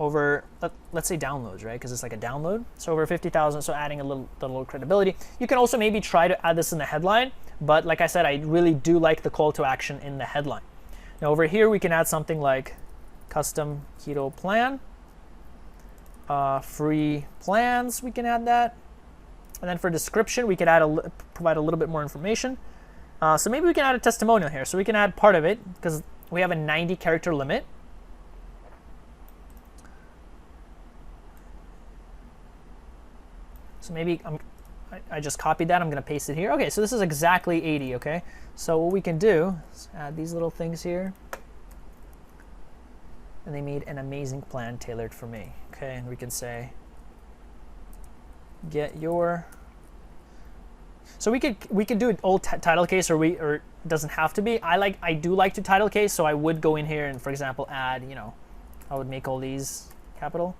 S1: Over, let's say downloads, right? Because it's like a download. So over 50,000, so adding a little credibility. You can also maybe try to add this in the headline, but like I said, I really do like the call to action in the headline. Now over here, we can add something like custom keto plan, free plans, we can add that. And then for description, we could provide a little bit more information. So maybe we can add a testimonial here. So we can add part of it because we have a 90 character limit. So maybe I just copied that. I'm going to paste it here. Okay, so this is exactly 80, okay? So what we can do is add these little things here. And they made an amazing plan tailored for me. Okay, and we can say, get your... So we could do an old title case, or it doesn't have to be. I do like to title case, so I would go in here and, for example, add, I would make all these capital.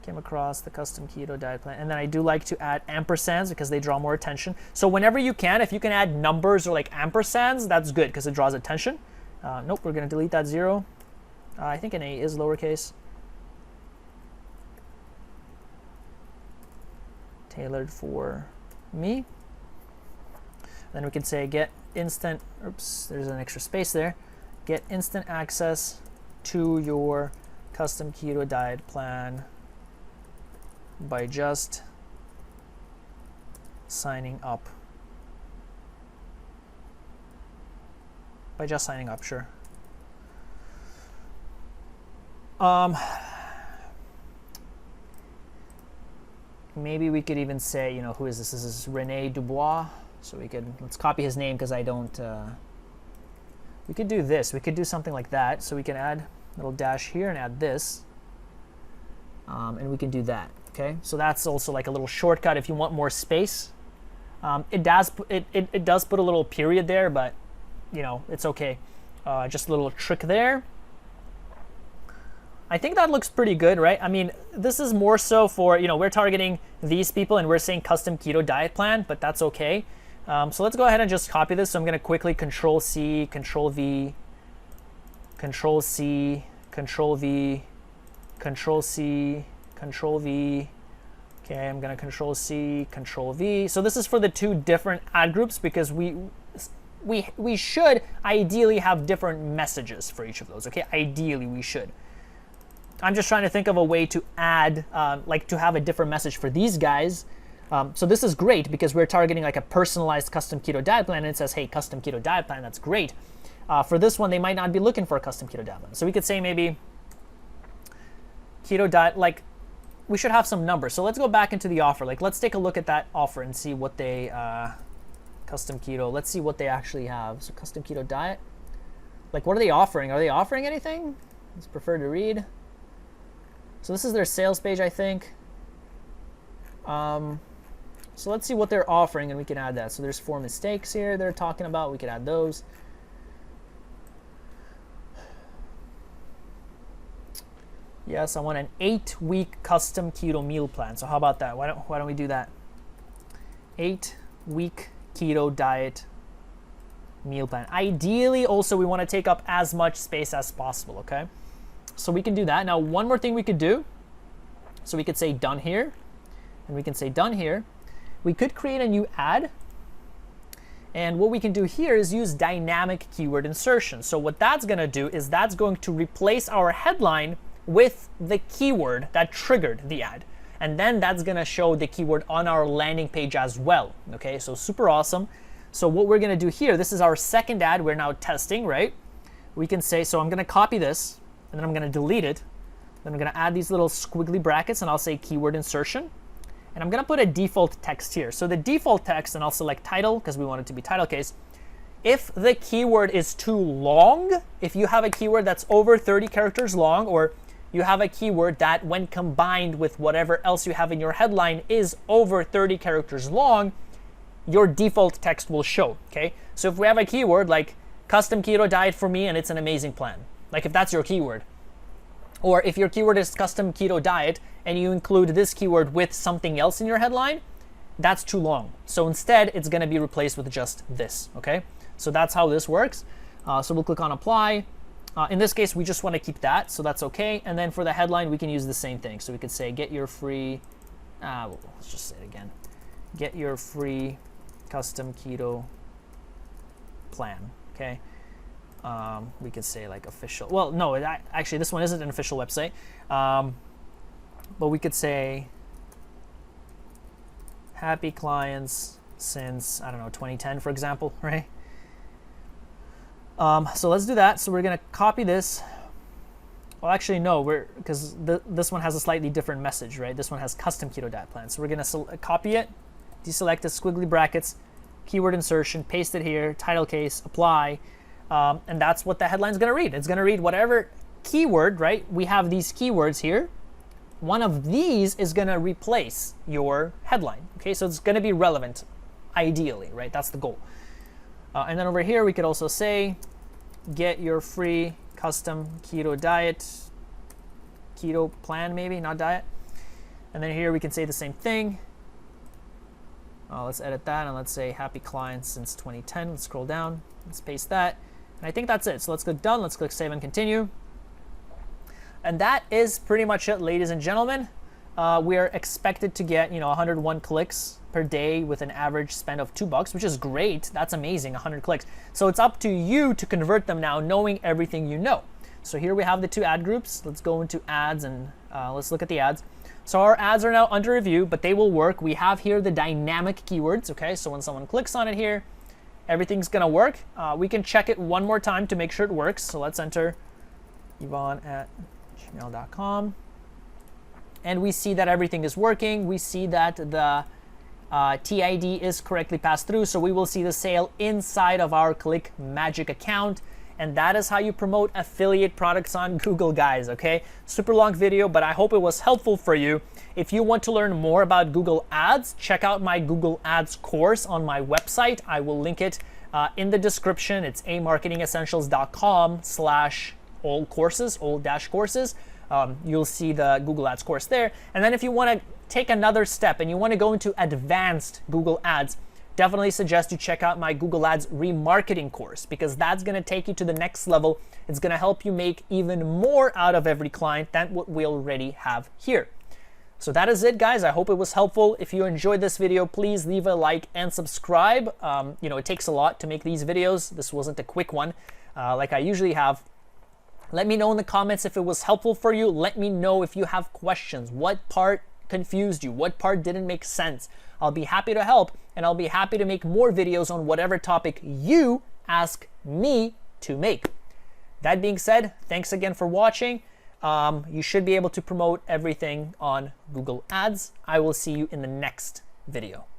S1: came across the custom keto diet plan. And then I do like to add ampersands because they draw more attention. So whenever you can, if you can add numbers or like ampersands, that's good because it draws attention. Nope, we're going to delete that 0. I think an A is lowercase. Tailored for me. Then we can say get instant, oops, there's an extra space there. Get instant access to your custom keto diet plan by just signing up. By just signing up, sure. Maybe we could even say, you know, who is this? This is Rene Dubois. So we could, let's copy his name because I don't, we could do this. We could do something like that. So we can add a little dash here and add this. And we can do that, okay? So that's also like a little shortcut if you want more space. It does put a little period there, but, you know, it's okay. Just a little trick there. I think that looks pretty good, right? I mean, this is more so for, you know, we're targeting these people and we're saying custom keto diet plan, but that's okay. So let's go ahead and just copy this. So I'm going to quickly Control C, Control V, Control C, Control V, Control C, Control V. Okay, I'm going to Control C, Control V. So this is for the 2 different ad groups because we should ideally have different messages for each of those. Okay, ideally we should. I'm just trying to think of a way to add, like to have a different message for these guys. So this is great because we're targeting like a personalized custom keto diet plan and it says, hey, custom keto diet plan, that's great. For this one, they might not be looking for a custom keto diet plan. So we could say maybe keto diet, like we should have some numbers. So let's go back into the offer. Like let's take a look at that offer and see what they, custom keto, let's see what they actually have. So custom keto diet, like what are they offering? Are they offering anything? Let's prefer to read. So this is their sales page, I think. So let's see what they're offering and we can add that. So there's 4 mistakes here they're talking about. We could add those. Yes, I want an 8-week custom keto meal plan. So how about that? Why don't we do that? 8-week keto diet meal plan. Ideally, also, we want to take up as much space as possible, okay? So we can do that. Now, one more thing we could do. So we could say done here, and we can say done here. We could create a new ad. And what we can do here is use dynamic keyword insertion. So what that's going to do is that's going to replace our headline with the keyword that triggered the ad. And then that's going to show the keyword on our landing page as well. Okay, so super awesome. So what we're going to do here, this is our second ad we're now testing, right? We can say, so I'm going to copy this, and then I'm going to delete it. Then I'm going to add these little squiggly brackets, and I'll say keyword insertion. And I'm going to put a default text here. So the default text, and I'll select title, because we want it to be title case. If the keyword is too long, if you have a keyword that's over 30 characters long, or you have a keyword that when combined with whatever else you have in your headline is over 30 characters long, your default text will show, okay? So if we have a keyword like custom keto diet for me and it's an amazing plan, like if that's your keyword, or if your keyword is custom keto diet and you include this keyword with something else in your headline, that's too long. So instead, it's gonna be replaced with just this, okay? So that's how this works. So we'll click on apply. In this case, we just want to keep that, so that's okay. And then for the headline, we can use the same thing. So we could say, get your free, let's just say it again. Get your free custom keto plan, okay? We could say like official. Well, no, actually, this one isn't an official website. But we could say happy clients since, I don't know, 2010, for example, right? So let's do that. So we're going to copy this. Well, actually, no, because this one has a slightly different message, right? This one has custom keto diet plan. So we're going to copy it, deselect it, squiggly brackets, keyword insertion, paste it here, title case, apply. And that's what the headline is going to read. It's going to read whatever keyword, right? We have these keywords here. One of these is going to replace your headline. Okay, so it's going to be relevant, ideally, right? That's the goal. And then over here, we could also say, get your free custom keto diet, keto plan maybe, not diet. And then here we can say the same thing. Let's edit that and let's say happy clients since 2010. Let's scroll down. Let's paste that. And I think that's it. So let's click done. Let's click save and continue. And that is pretty much it, ladies and gentlemen. We are expected to get 101 clicks per day with an average spend of $2, which is great. That's amazing, 100 clicks. So it's up to you to convert them now, knowing everything you know. So here we have the 2 ad groups. Let's go into ads and let's look at the ads. So our ads are now under review, but they will work. We have here the dynamic keywords, okay? So when someone clicks on it here, everything's gonna work. We can check it one more time to make sure it works. So let's enter Yvonne@gmail.com. And we see that everything is working. We see that the TID is correctly passed through. So we will see the sale inside of our ClickMagick account. And that is how you promote affiliate products on Google, guys, okay? Super long video, but I hope it was helpful for you. If you want to learn more about Google Ads, check out my Google Ads course on my website. I will link it in the description. It's amarketingessentials.com/all-courses. You'll see the Google Ads course there. And then if you want to take another step and you want to go into advanced Google Ads, definitely suggest you check out my Google Ads remarketing course, because that's going to take you to the next level. It's going to help you make even more out of every client than what we already have here. So that is it, guys. I hope it was helpful. If you enjoyed this video, please leave a like and subscribe. It takes a lot to make these videos. This wasn't a quick one like I usually have. Let me know in the comments if it was helpful for you. Let me know if you have questions. What part confused you? What part didn't make sense? I'll be happy to help, and I'll be happy to make more videos on whatever topic you ask me to make. That being said, thanks again for watching. You should be able to promote everything on Google Ads. I will see you in the next video.